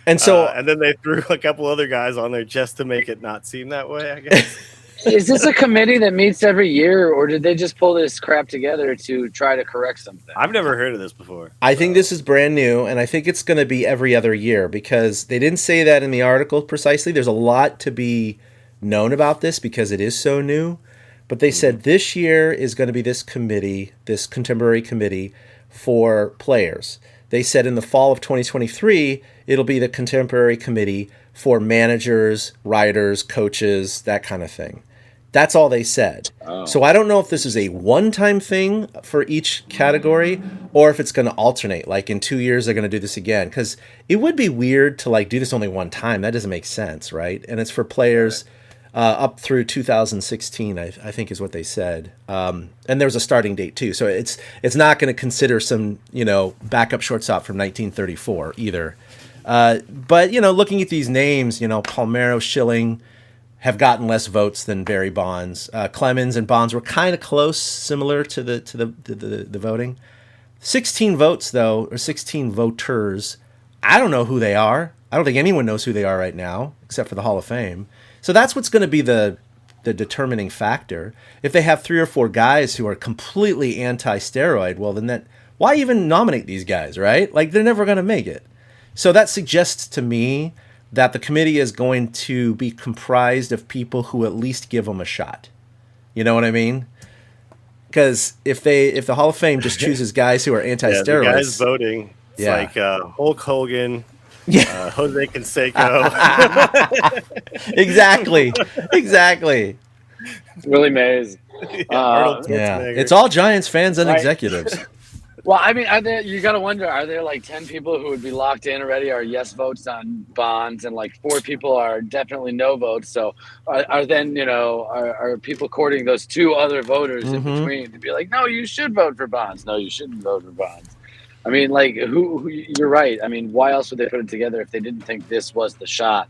And so, and then they threw a couple other guys on there just to make it not seem that way, I guess. Is this a committee that meets every year, or did they just pull this crap together to try to correct something? I've never heard of this before. I think this is brand new, and I think it's going to be every other year because they didn't say that in the article precisely. There's a lot to be known about this because it is so new. But they said this year is going to be this committee, this contemporary committee for players. They said in the fall of 2023, it'll be the contemporary committee for managers, writers, coaches, that kind of thing. That's all they said. Oh. So I don't know if this is a one-time thing for each category or if it's going to alternate. Like in 2 years, they're going to do this again. Because it would be weird to like do this only one time. That doesn't make sense, right? And it's for players up through 2016, I think is what they said. And there's a starting date too. So it's not going to consider some, backup shortstop from 1934 either. But, looking at these names, Palmeiro, Schilling have gotten less votes than Barry Bonds. Clemens and Bonds were kind of close, similar to the voting. 16 votes, though, or 16 voters. I don't know who they are. I don't think anyone knows who they are right now, except for the Hall of Fame. So that's what's going to be the determining factor. If they have 3 or 4 guys who are completely anti-steroid, well, then why even nominate these guys, right? Like, they're never going to make it. So that suggests to me that the committee is going to be comprised of people who at least give them a shot. You know what I mean? Because if the Hall of Fame just chooses guys who are anti-steroids, the guys voting, it's like Hulk Hogan, Jose Canseco, exactly. Willie Mays. It's all Giants fans and executives. Well, I mean, you got to wonder, are there like 10 people who would be locked in already are yes votes on Bonds and like 4 people are definitely no votes? So are people courting those 2 other voters in between to be like, no, you should vote for Bonds. No, you shouldn't vote for Bonds. I mean, like, who you're right. I mean, why else would they put it together if they didn't think this was the shot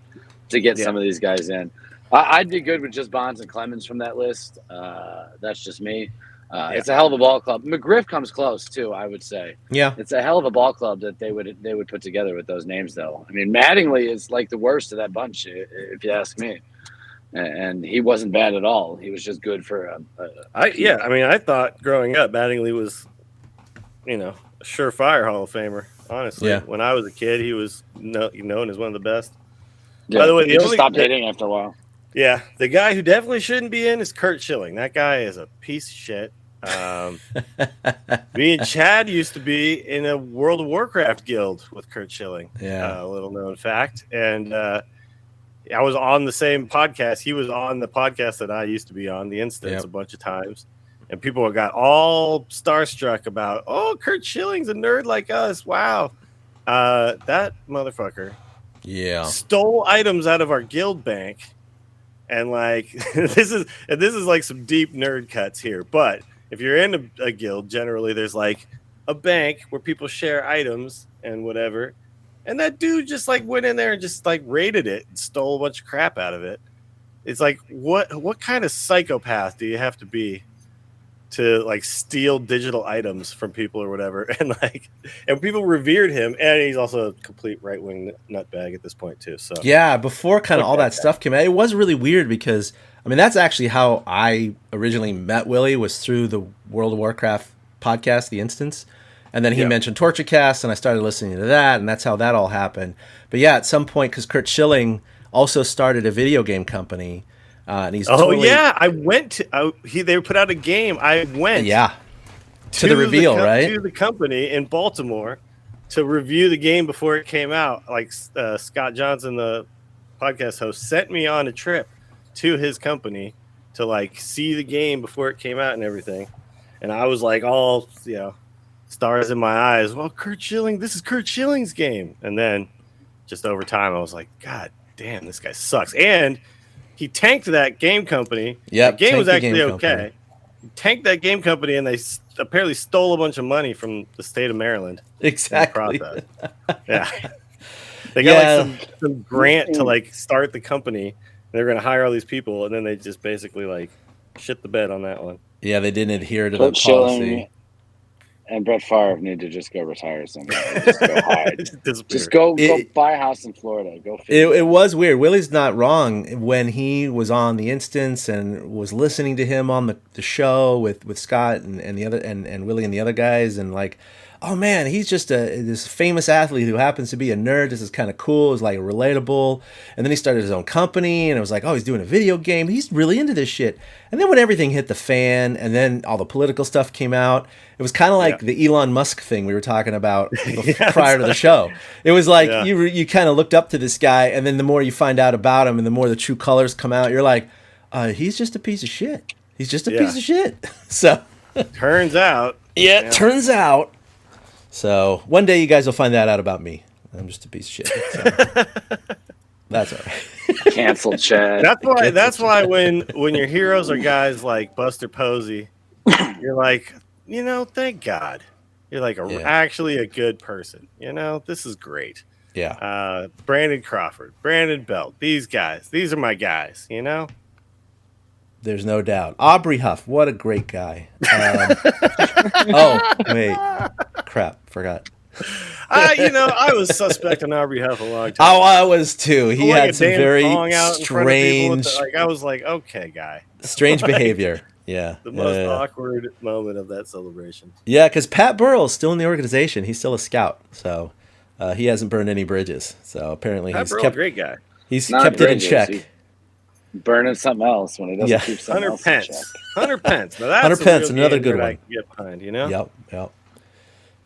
to get some of these guys in? I'd be good with just Bonds and Clemens from that list. That's just me. It's a hell of a ball club. McGriff comes close too, I would say. Yeah, it's a hell of a ball club that they would put together with those names, though. I mean, Mattingly is like the worst of that bunch, if you ask me. And he wasn't bad at all. He was just good for. I thought growing up, Mattingly was, a surefire Hall of Famer. Honestly, when I was a kid, he was known as one of the best. Yeah, by the way, he just stopped hitting after a while. Yeah, the guy who definitely shouldn't be in is Curt Schilling. That guy is a piece of shit. Me and Chad used to be in a World of Warcraft guild with Curt Schilling. Yeah, a little known fact. And I was on the same podcast. He was on the podcast that I used to be on, The Instance, a bunch of times. And people got all starstruck about, Curt Schilling's a nerd like us. Wow. That motherfucker stole items out of our guild bank. And like this is like some deep nerd cuts here. But if you're in a guild, generally there's like a bank where people share items and whatever. And that dude just like went in there and just like raided it and stole a bunch of crap out of it. It's like what kind of psychopath do you have to be to like steal digital items from people or whatever? And people revered him, and he's also a complete right-wing nutbag at this point too. So before kind of all that stuff came out, it was really weird because I mean that's actually how I originally met Willie, was through the World of Warcraft podcast, The Instance, and then he mentioned TortureCast, and I started listening to that, and that's how that all happened. But at some point, because Curt Schilling also started a video game company. And he's I went to they put out a game. I went to the reveal, right? To the company in Baltimore to review the game before it came out. Like Scott Johnson, the podcast host, sent me on a trip to his company to like see the game before it came out and everything. And I was like all, stars in my eyes. Well, Curt Schilling, this is Curt Schilling's game. And then just over time, I was like, God damn, this guy sucks. And he tanked that game company. Yeah, the game was actually okay. He tanked that game company, and they apparently stole a bunch of money from the state of Maryland. Exactly. They got like some grant to like start the company. They're going to hire all these people, and then they just basically like shit the bed on that one. Yeah, they didn't adhere to the policy. and Brett Favre need to just go retire somewhere. Just go hide. Just go buy a house in Florida. Go. It was weird. Willie's not wrong. When he was on The Instance and was listening to him on the show with Scott and the other and Willie and the other guys, and like, oh man, he's just this famous athlete who happens to be a nerd. This is kind of cool. It's like relatable. And then he started his own company, and it was like, oh, he's doing a video game. He's really into this shit. And then when everything hit the fan, and then all the political stuff came out, it was kind of like the Elon Musk thing we were talking about prior to the show. It was like you kind of looked up to this guy, and then the more you find out about him, and the more the true colors come out, you're like, he's just a piece of shit. He's just a piece of shit. So turns out. Turns out. So one day you guys will find that out about me. I'm just a piece of shit. So. That's all right. Canceled, Chad. That's why when your heroes are guys like Buster Posey, you're like, thank God. You're like actually a good person. This is great. Yeah. Brandon Crawford, Brandon Belt, these are my guys, There's no doubt. Aubrey Huff, what a great guy. Oh, wait. Crap, forgot. I was suspecting Aubrey Huff a long time. Oh, I was too. He had some very strange. I was like, okay, guy. Strange behavior. Yeah. The most awkward moment of that celebration. Yeah, because Pat Burrell's still in the organization. He's still a scout, so he hasn't burned any bridges. So apparently Pat Burrell's a great guy. He's kept it in check. He's burning something else when he doesn't keep something else in check. Hunter Pence. Now that's Hunter Pence, another good one. I can get behind, Yep.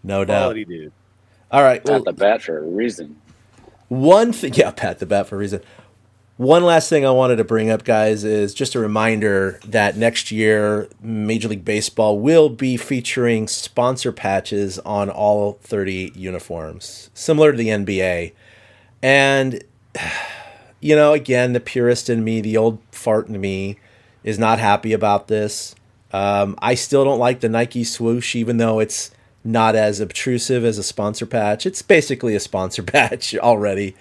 No Quality doubt. Dude. All right. Pat the bat for a reason. Pat the bat for a reason. One last thing I wanted to bring up, guys, is just a reminder that next year Major League Baseball will be featuring sponsor patches on all 30 uniforms, similar to the NBA. And, again, the purist in me, the old fart in me, is not happy about this. I still don't like the Nike swoosh, even though it's not as obtrusive as a sponsor patch. It's basically a sponsor patch already.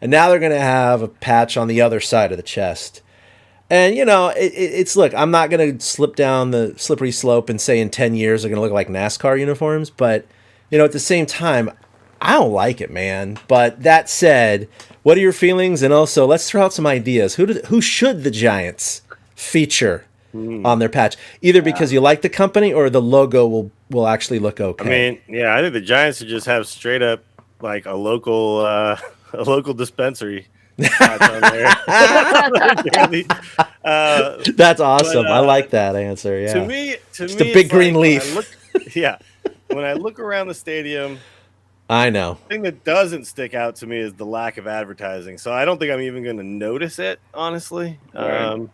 And now they're going to have a patch on the other side of the chest. And, it's look, I'm not going to slip down the slippery slope and say in 10 years they're going to look like NASCAR uniforms. But, at the same time, I don't like it, man. But that said, what are your feelings? And also, let's throw out some ideas. Who should the Giants feature on their patch? Either because you like the company or the logo will actually look okay. I think the Giants should just have straight up like a local dispensary patch on there. That's awesome. I like that answer. Yeah. To me, just a big green leaf. When I look around the stadium, I know. The thing that doesn't stick out to me is the lack of advertising. So I don't think I'm even going to notice it, honestly. Right.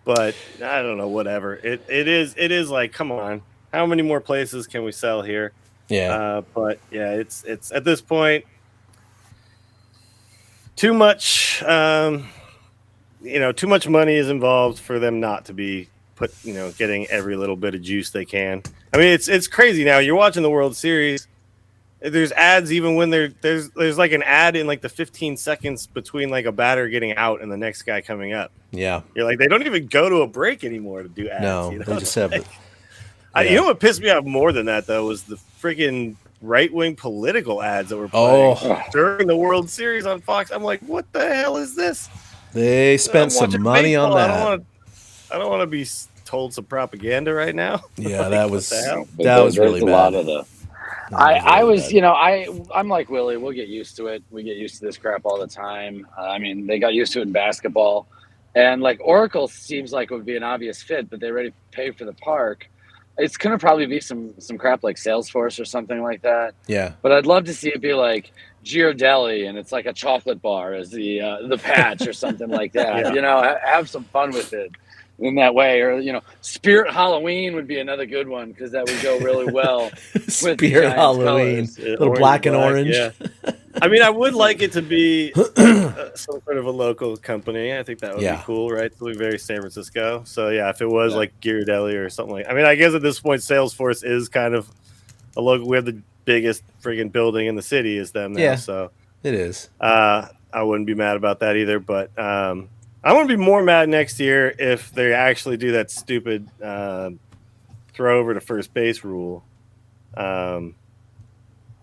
But I don't know, whatever. It is like, come on, how many more places can we sell here? Yeah. But yeah, it's at this point too much. Too much money is involved for them not to be getting every little bit of juice they can. It's crazy now. You're watching the World Series. There's ads even when there's like an ad in like the 15 seconds between like a batter getting out and the next guy coming up. Yeah. You're like, they don't even go to a break anymore to do ads. No, they just have it. You know what pissed me off more than that, though, was the freaking right-wing political ads that were playing during the World Series on Fox. I'm like, what the hell is this? They spent some money on that. I don't want to be told some propaganda right now. Yeah, that was really bad. A lot of the. I'm like Willie. We'll get used to it. We get used to this crap all the time. They got used to it in basketball, and like Oracle seems like it would be an obvious fit, but they already paid for the park. It's gonna probably be some crap like Salesforce or something like that. Yeah, but I'd love to see it be like Ghirardelli, and it's like a chocolate bar as the patch or something like that. Yeah. Have some fun with it in that way, or Spirit Halloween would be another good one because that would go really well. Spirit Halloween, little black and orange. Yeah. I would like it to be some sort of a local company. I think that would be cool, right? It would be very San Francisco. So yeah, if it was like Ghirardelli or something like, I guess at this point, Salesforce is kind of a local. We have the biggest friggin' building in the city is them now. Yeah, so it is. I wouldn't be mad about that either, but I want to be more mad next year if they actually do that stupid throw over to first base rule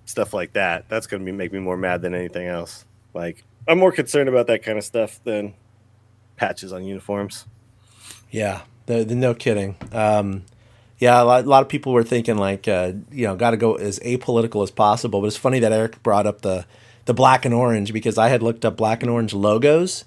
Stuff like that. That's going to make me more mad than anything else. Like, I'm more concerned about that kind of stuff than patches on uniforms. Yeah, the no kidding. Yeah, a lot of people were thinking like, got to go as apolitical as possible. But it's funny that Eric brought up the black and orange, because I had looked up black and orange logos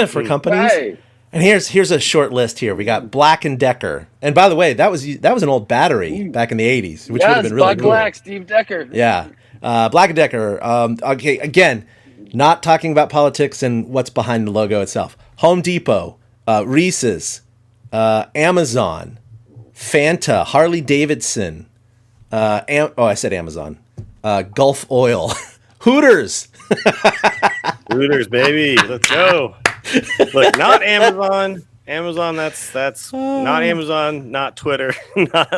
for companies. Right. And here's a short list here. We got Black and Decker. And by the way, that was an old battery back in the 80s, which would have been really cool. Black, Steve Decker. Yeah. Black and Decker. Okay, again, not talking about politics and what's behind the logo itself. Home Depot, Reese's, Amazon, Fanta, Harley Davidson. I said Amazon. Gulf Oil, Hooters. Hooters, baby, let's go. Look, not Amazon. Amazon, that's not Amazon, not Twitter.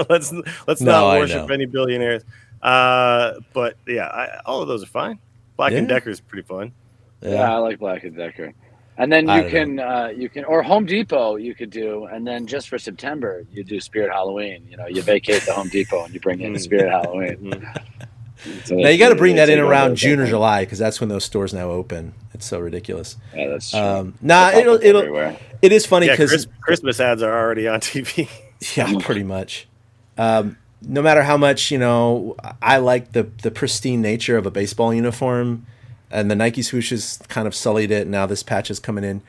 Let's not worship any billionaires. But yeah, all of those are fine. Black and Decker is pretty fun. Yeah, I like Black and Decker. And then you can, or Home Depot you could do, and then just for September you do Spirit Halloween. You vacate the Home Depot and you bring in the Spirit Halloween. So now you got to bring that in around June or July, because that's when those stores now open. It's so ridiculous. Yeah, that's true. It is funny because Christmas ads are already on TV. Yeah, pretty much. No matter how much I like the pristine nature of a baseball uniform, and the Nike swooshes kind of sullied it. And now this patch is coming in.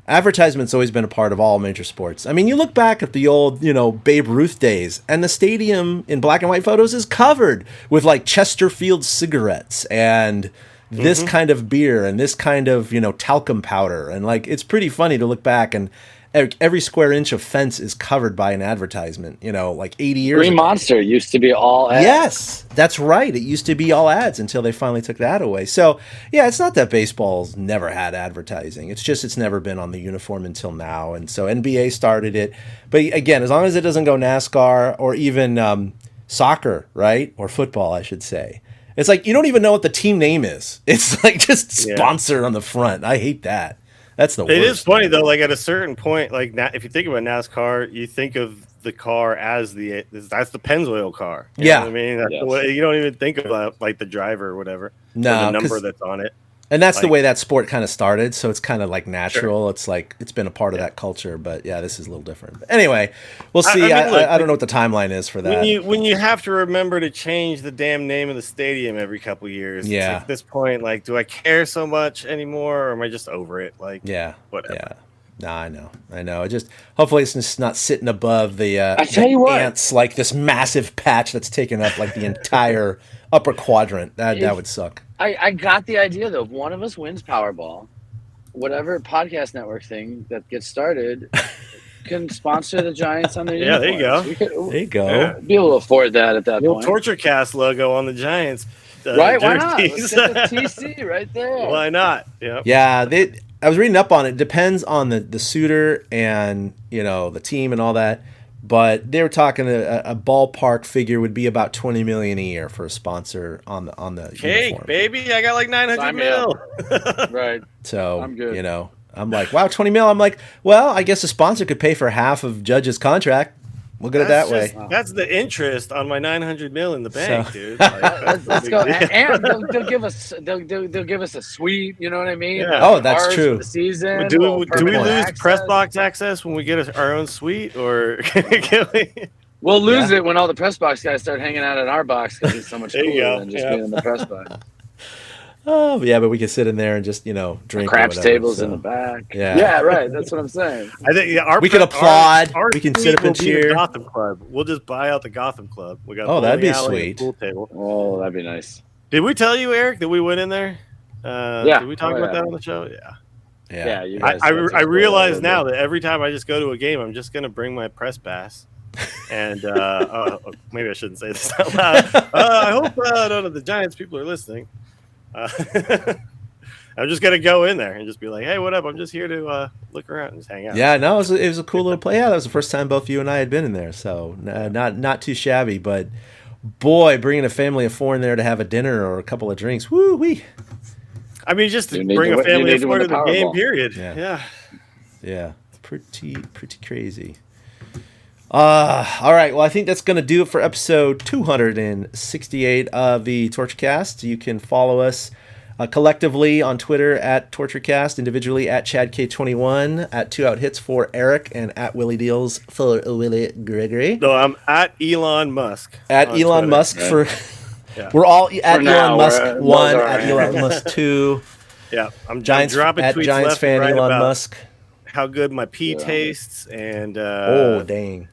Advertisement's always been a part of all major sports. I mean, you look back at the old, Babe Ruth days, and the stadium in black and white photos is covered with like Chesterfield cigarettes and this kind of beer and this kind of, talcum powder. And like, it's pretty funny to look back, and every square inch of fence is covered by an advertisement, like 80 years Green ago. Monster used to be all ads. Yes, that's right. It used to be all ads until they finally took that away. So, yeah, it's not that baseball's never had advertising. It's just it's never been on the uniform until now. And so NBA started it. But again, as long as it doesn't go NASCAR or even soccer, right? Or football, I should say. It's like you don't even know what the team name is. It's like just sponsor on the front. I hate that. That's the worst. It is funny though. Like at a certain point, like if you think about NASCAR, you think of the car as that's the Pennzoil car. You know what I mean, you don't even think of like the driver or whatever. No, or the number that's on it. And that's the way that sport kind of started. So it's kind of like natural. Sure. It's like it's been a part of that culture. But yeah, this is a little different. But anyway, we'll see. I don't know what the timeline is for that. When you have to remember to change the damn name of the stadium every couple of years. Yeah. At this point, like, do I care so much anymore, or am I just over it? Like, whatever. Yeah. No, I know. Hopefully it's just not sitting above the ants like this massive patch that's taken up like the entire upper quadrant. That would suck. I got the idea though. If one of us wins Powerball, whatever podcast network thing that gets started can sponsor the Giants on their uniforms. There you go. There you go. Yeah. Be able to afford that at that point. Torture Cast logo on the Giants. Right? Why not? Let's get the TC right there. Why not? Yeah. I was reading up on it. Depends on the suitor and the team and all that. But they were talking a ballpark figure would be about $20 million a year for a sponsor on the Cake, uniform. Baby, I got like $900 million. Right. So I'm good. I'm like, wow, $20 million. I'm like, well, I guess a sponsor could pay for half of Judge's contract. Look at it that way. That's the interest on my $900 million in the bank, dude. Like, let's go. And they'll give us a suite. You know what I mean? Yeah. Oh, that's true. For the season. Do we lose press box access when we get our own suite, or can we? We'll lose it when all the press box guys start hanging out in our box because it's so much cooler than just being in the press box. Oh yeah, but we can sit in there and just drink. Craps tables in the back. Yeah, right. That's what I'm saying. I think we can applaud. We can sit up and cheer. Gotham Club. We'll just buy out the Gotham Club. We got. That'd be sweet. Pool table. Oh, that'd be nice. Did we tell you, Eric, that we went in there? Did we talk about that on the show? Yeah. You guys, I realize now that every time I just go to a game, I'm just gonna bring my press pass. And maybe I shouldn't say this out loud. I hope none of the Giants people are listening. I'm just gonna go in there and just be like, "Hey, what up? I'm just here to look around and just hang out." Yeah, no, it was a cool little play. Yeah, that was the first time both you and I had been in there, so not too shabby. But boy, bringing a family of four in there to have a dinner or a couple of drinks, woo wee. I mean, just to bring a family of four to the game. Period. Yeah. Pretty crazy. All right. Well, I think that's going to do it for episode 268 of the TortureCast. You can follow us collectively on Twitter at TortureCast, individually at ChadK21, at 2 Out Hits for Eric, and at Willie Deals for Willie Gregory. No, I'm at Elon Musk. At Elon Twitter. Musk Right. for. Yeah. We're all at For now, Elon Musk we're- 1, those are at our- Elon Musk 2. Yeah, I'm Giants dropping at tweets Giants left fan and right Elon about Musk. how good my pee tastes, and Oh, dang.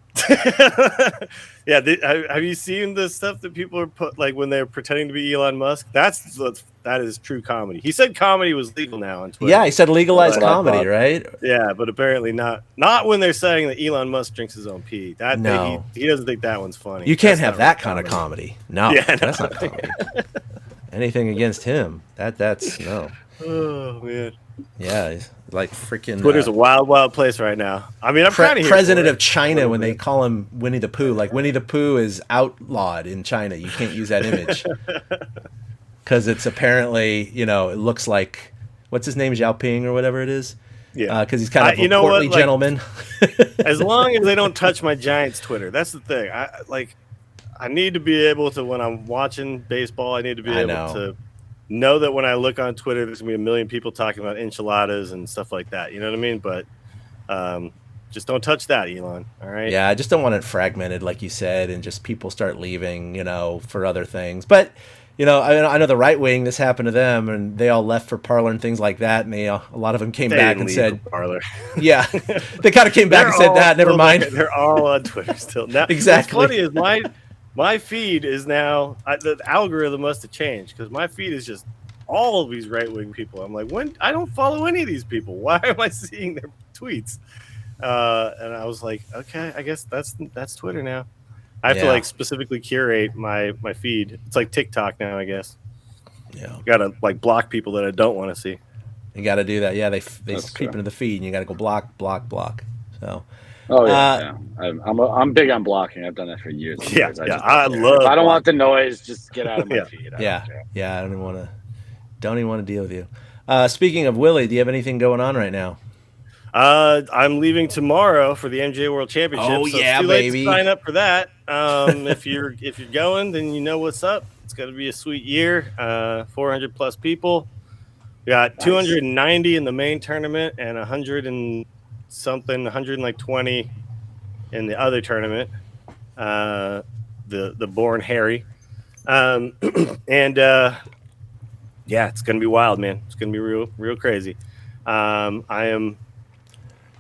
yeah. Have you seen the stuff that people are like when they're pretending to be Elon Musk? That is true comedy. He said comedy was legal now on Twitter. Yeah, he said legalized That's what I comedy, thought. right? Yeah, but apparently not when they're saying that Elon Musk drinks his own pee. No. He doesn't think that one's funny. You can't That's have not that real kind of comedy. No, Yeah, that's not comedy. Anything against him? That's no. Oh man, Yeah, he's like freaking Twitter's a wild, wild place right now. I mean, I'm kind of president of China when they call him Winnie the Pooh. Like Winnie the Pooh is outlawed in China. You can't use that image because it's apparently it looks like what's his name, Xiaoping or whatever it is. Yeah, because he's kind of a portly gentleman. As long as they don't touch my Giants Twitter, that's the thing. I need to be able to, when I'm watching baseball, I need to be able to know that when I look on Twitter, there's going to be a million people talking about enchiladas and stuff like that. You know what I mean? But just don't touch that, Elon. All right? Yeah, I just don't want it fragmented, like you said, and just people start leaving, for other things. But, I know the right wing, this happened to them, and they all left for Parler and things like that, and a lot of them came back and said, Parler. Yeah, they kind of came back and said that, never mind. They're all on Twitter still. Now, Exactly. What's funny is my feed is now the algorithm must have changed because my feed is just all of these right wing people. I'm like, I don't follow any of these people. Why am I seeing their tweets? And I was like, okay, I guess that's Twitter now. I have to specifically curate my feed. It's like TikTok now, I guess. Yeah, You gotta block people that I don't want to see. you got to do that. Yeah, they creep into the feed, and you got to go block. So. Oh yeah, I'm big on blocking. I've done that for years. And Yeah, years. I love. If I don't want the noise, just get out of my feed. Yeah. I don't even want to deal with you. Speaking of Willie, do you have anything going on right now? I'm leaving tomorrow for the MJ World Championship. Oh, so yeah, it's too late baby. to sign up for that. If you're going, then you know what's up. It's going to be a sweet year. 400 plus people. We got 290 in the main tournament and 120 in the other tournament. The Born Harry. And yeah, it's gonna be wild, man. It's gonna be real crazy. I am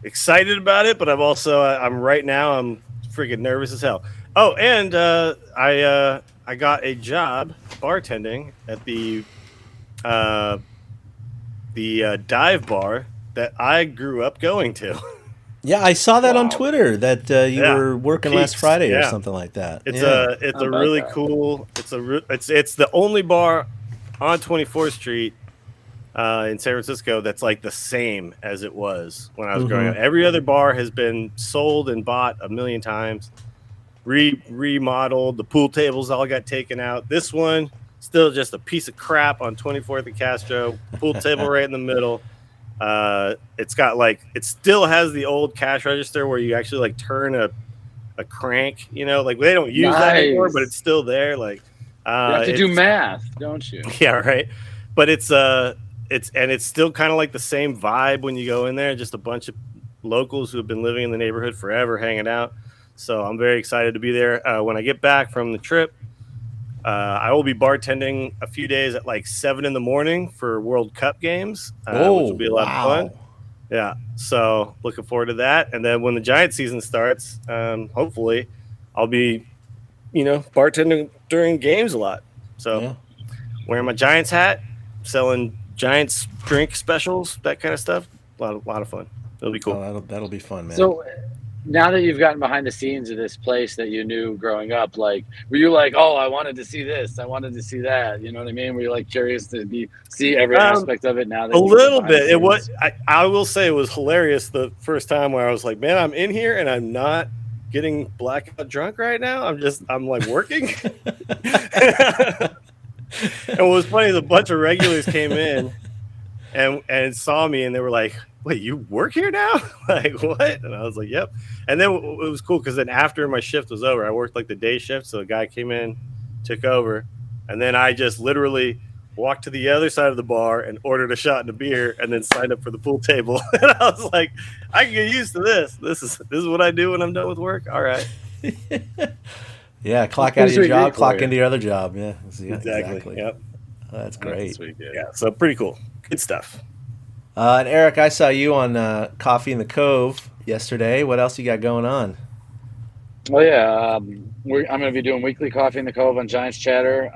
excited about it, but I'm right now I'm freaking nervous as hell. Oh, and I got a job bartending at the dive bar that I grew up going to. Yeah, I saw that on Twitter that you were working last Peaks, Friday or something like that. It's How a about really that? cool. It's the only bar on 24th Street in San Francisco that's like the same as it was when I was growing up. Every other bar has been sold and bought a million times, remodeled. The pool tables all got taken out. This one still just a piece of crap on 24th and Castro. Pool table right in the middle. It's got it still has the old cash register where you actually turn a crank. They don't use that anymore, but it's still there. You have to do math, don't you? Yeah, right. But it's still kind of like the same vibe when you go in there. Just a bunch of locals who have been living in the neighborhood forever, hanging out. So I'm very excited to be there. When I get back from the trip, I will be bartending a few days at 7 a.m. for World Cup games, which will be a lot of fun. Yeah, so looking forward to that. And then when the Giant season starts, hopefully, I'll be, bartending during games a lot. So wearing my Giants hat, selling Giants drink specials, that kind of stuff. A lot of fun. It'll be cool. Oh, that'll be fun, man. So now that you've gotten behind the scenes of this place that you knew growing up, were you oh, I wanted to see this, I wanted to see that, you know what I mean? Were you curious to see every aspect of it now? That a little bit. It was. I will say it was hilarious the first time where I was like, man, I'm in here and I'm not getting blackout drunk right now. I'm working. And what was funny is a bunch of regulars came in and saw me and they were like, wait, you work here now? Like, what? And I was like, yep. And then it was cool because then after my shift was over, I worked like the day shift. So a guy came in, took over, and then I just literally walked to the other side of the bar and ordered a shot and a beer and then signed up for the pool table. And I was like, I can get used to this. This is what I do when I'm done with work. All right. Yeah, clock out of your job, clock into your other job. Yeah, exactly. Yep. Oh, that's great. Sweet, yeah, so pretty cool. Good stuff. And Eric, I saw you on Coffee in the Cove yesterday. What else you got going on? Well, yeah, I'm going to be doing weekly Coffee in the Cove on Giants Chatter.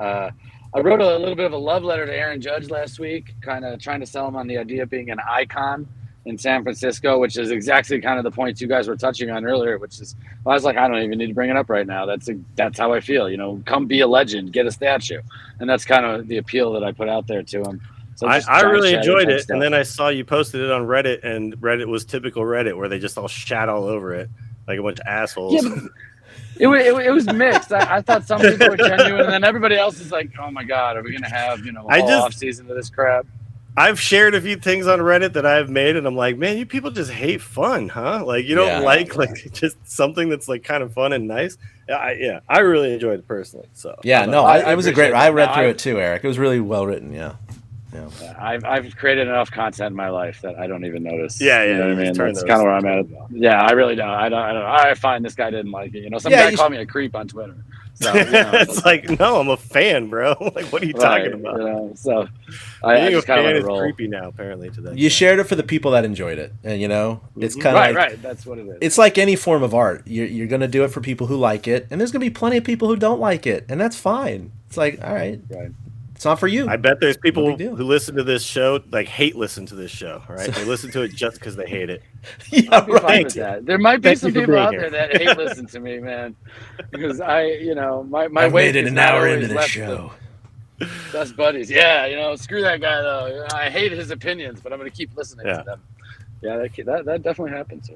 I wrote a little bit of a love letter to Aaron Judge last week, kind of trying to sell him on the idea of being an icon in San Francisco, which is exactly kind of the points you guys were touching on earlier, which is, I was like, I don't even need to bring it up right now. That's how I feel, come be a legend, get a statue. And that's kind of the appeal that I put out there to him. So I really enjoyed it. And then I saw you posted it on Reddit, and Reddit was typical Reddit where they just all shat all over it like a bunch of assholes. Yeah, it was mixed. I thought some people were genuine, and then everybody else is like, oh my God, are we going to have, a whole off season of this crap? I've shared a few things on Reddit that I've made, and I'm like, man, you people just hate fun, huh? Like, you don't like just something that's like kind of fun and nice. I really enjoyed it personally. So yeah, it was a great. I read through it too, Eric. It was really well written. Yeah. I've created enough content in my life that I don't even notice. Yeah, you know what I mean. That's kind of where I'm at. Yeah, I really don't. I don't. I find this guy didn't like it. Some guy called me a creep on Twitter. So, it's like, no, I'm a fan, bro. Like, what are you talking about? So I just kind of let it roll. Creepy now, apparently. To that, you shared it for the people that enjoyed it, and it's kind of right. That's what it is. It's like any form of art. You're going to do it for people who like it, and there's going to be plenty of people who don't like it, and that's fine. It's like, all right. It's not for you. I bet there's people who listen to this show, listen to this show, right? They listen to it just because they hate it. Yeah, right. With that. There might be some people out there that hate listen to me, man. Because my I've made it an hour into the show. Best buddies. Yeah, screw that guy, though. I hate his opinions, but I'm going to keep listening to them. Yeah, that definitely happens.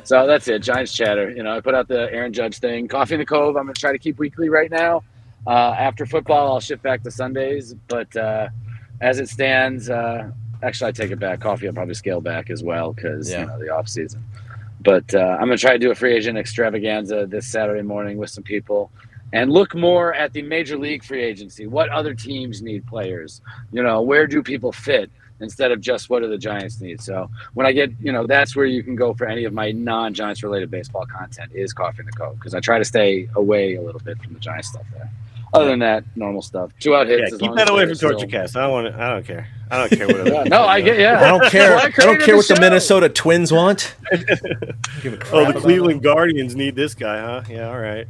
So that's it. Giants Chatter. I put out the Aaron Judge thing. Coffee in the Cove, I'm going to try to keep weekly right now. After football, I'll shift back to Sundays. But as it stands, actually, I take it back. Coffee, I'll probably scale back as well because, the off season. But I'm going to try to do a free agent extravaganza this Saturday morning with some people and look more at the major league free agency. What other teams need players? Where do people fit instead of just what do the Giants need? So when I get, that's where you can go for any of my non-Giants related baseball content is Coffee in the Cove because I try to stay away a little bit from the Giants stuff there. Other than that, normal stuff. 2-out hits. Yeah, keep that away from TortureCast. I don't care. I don't care what. No, I get. Yeah, I don't care. I don't care what the Minnesota Twins want. Give a crap the Cleveland Guardians need this guy, huh? Yeah, all right.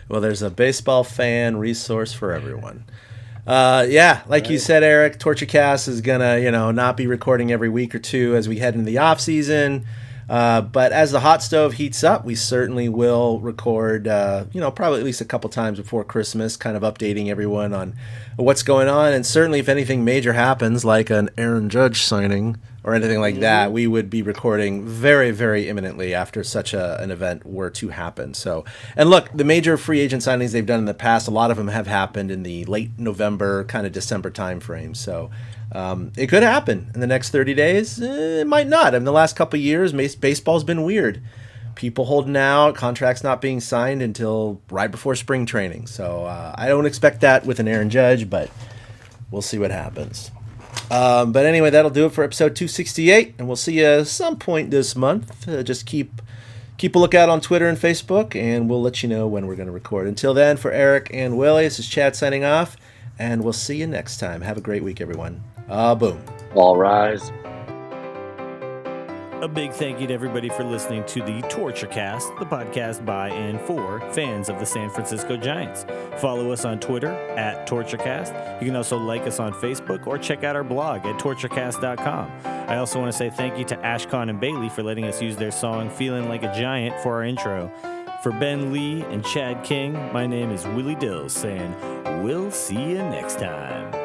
Well, there's a baseball fan resource for everyone. Like you said, Eric, TortureCast is gonna, not be recording every week or two as we head into the off season. But as the hot stove heats up, we certainly will record, probably at least a couple times before Christmas, kind of updating everyone on what's going on. And certainly if anything major happens, like an Aaron Judge signing or anything like that, we would be recording very, very imminently after such an event were to happen. So, and look, the major free agent signings they've done in the past, a lot of them have happened in the late November, kind of December timeframe. So, it could happen in the next 30 days. It might not. In the last couple of years, baseball's been weird. People holding out, contracts not being signed until right before spring training. So I don't expect that with an Aaron Judge, but we'll see what happens. But anyway, that'll do it for episode 268, and we'll see you some point this month. Just keep a lookout on Twitter and Facebook, and we'll let you know when we're going to record. Until then, for Eric and Willie, this is Chad signing off, and we'll see you next time. Have a great week, everyone. Boom. All rise. A big thank you to everybody for listening to the TortureCast, the podcast by and for fans of the San Francisco Giants. Follow us on Twitter at TortureCast. You can also like us on Facebook or check out our blog at torturecast.com. I also want to say thank you to Ashcon and Bailey for letting us use their song Feeling Like a Giant for our intro. For Ben Lee and Chad King, my name is Willie Dills saying, we'll see you next time.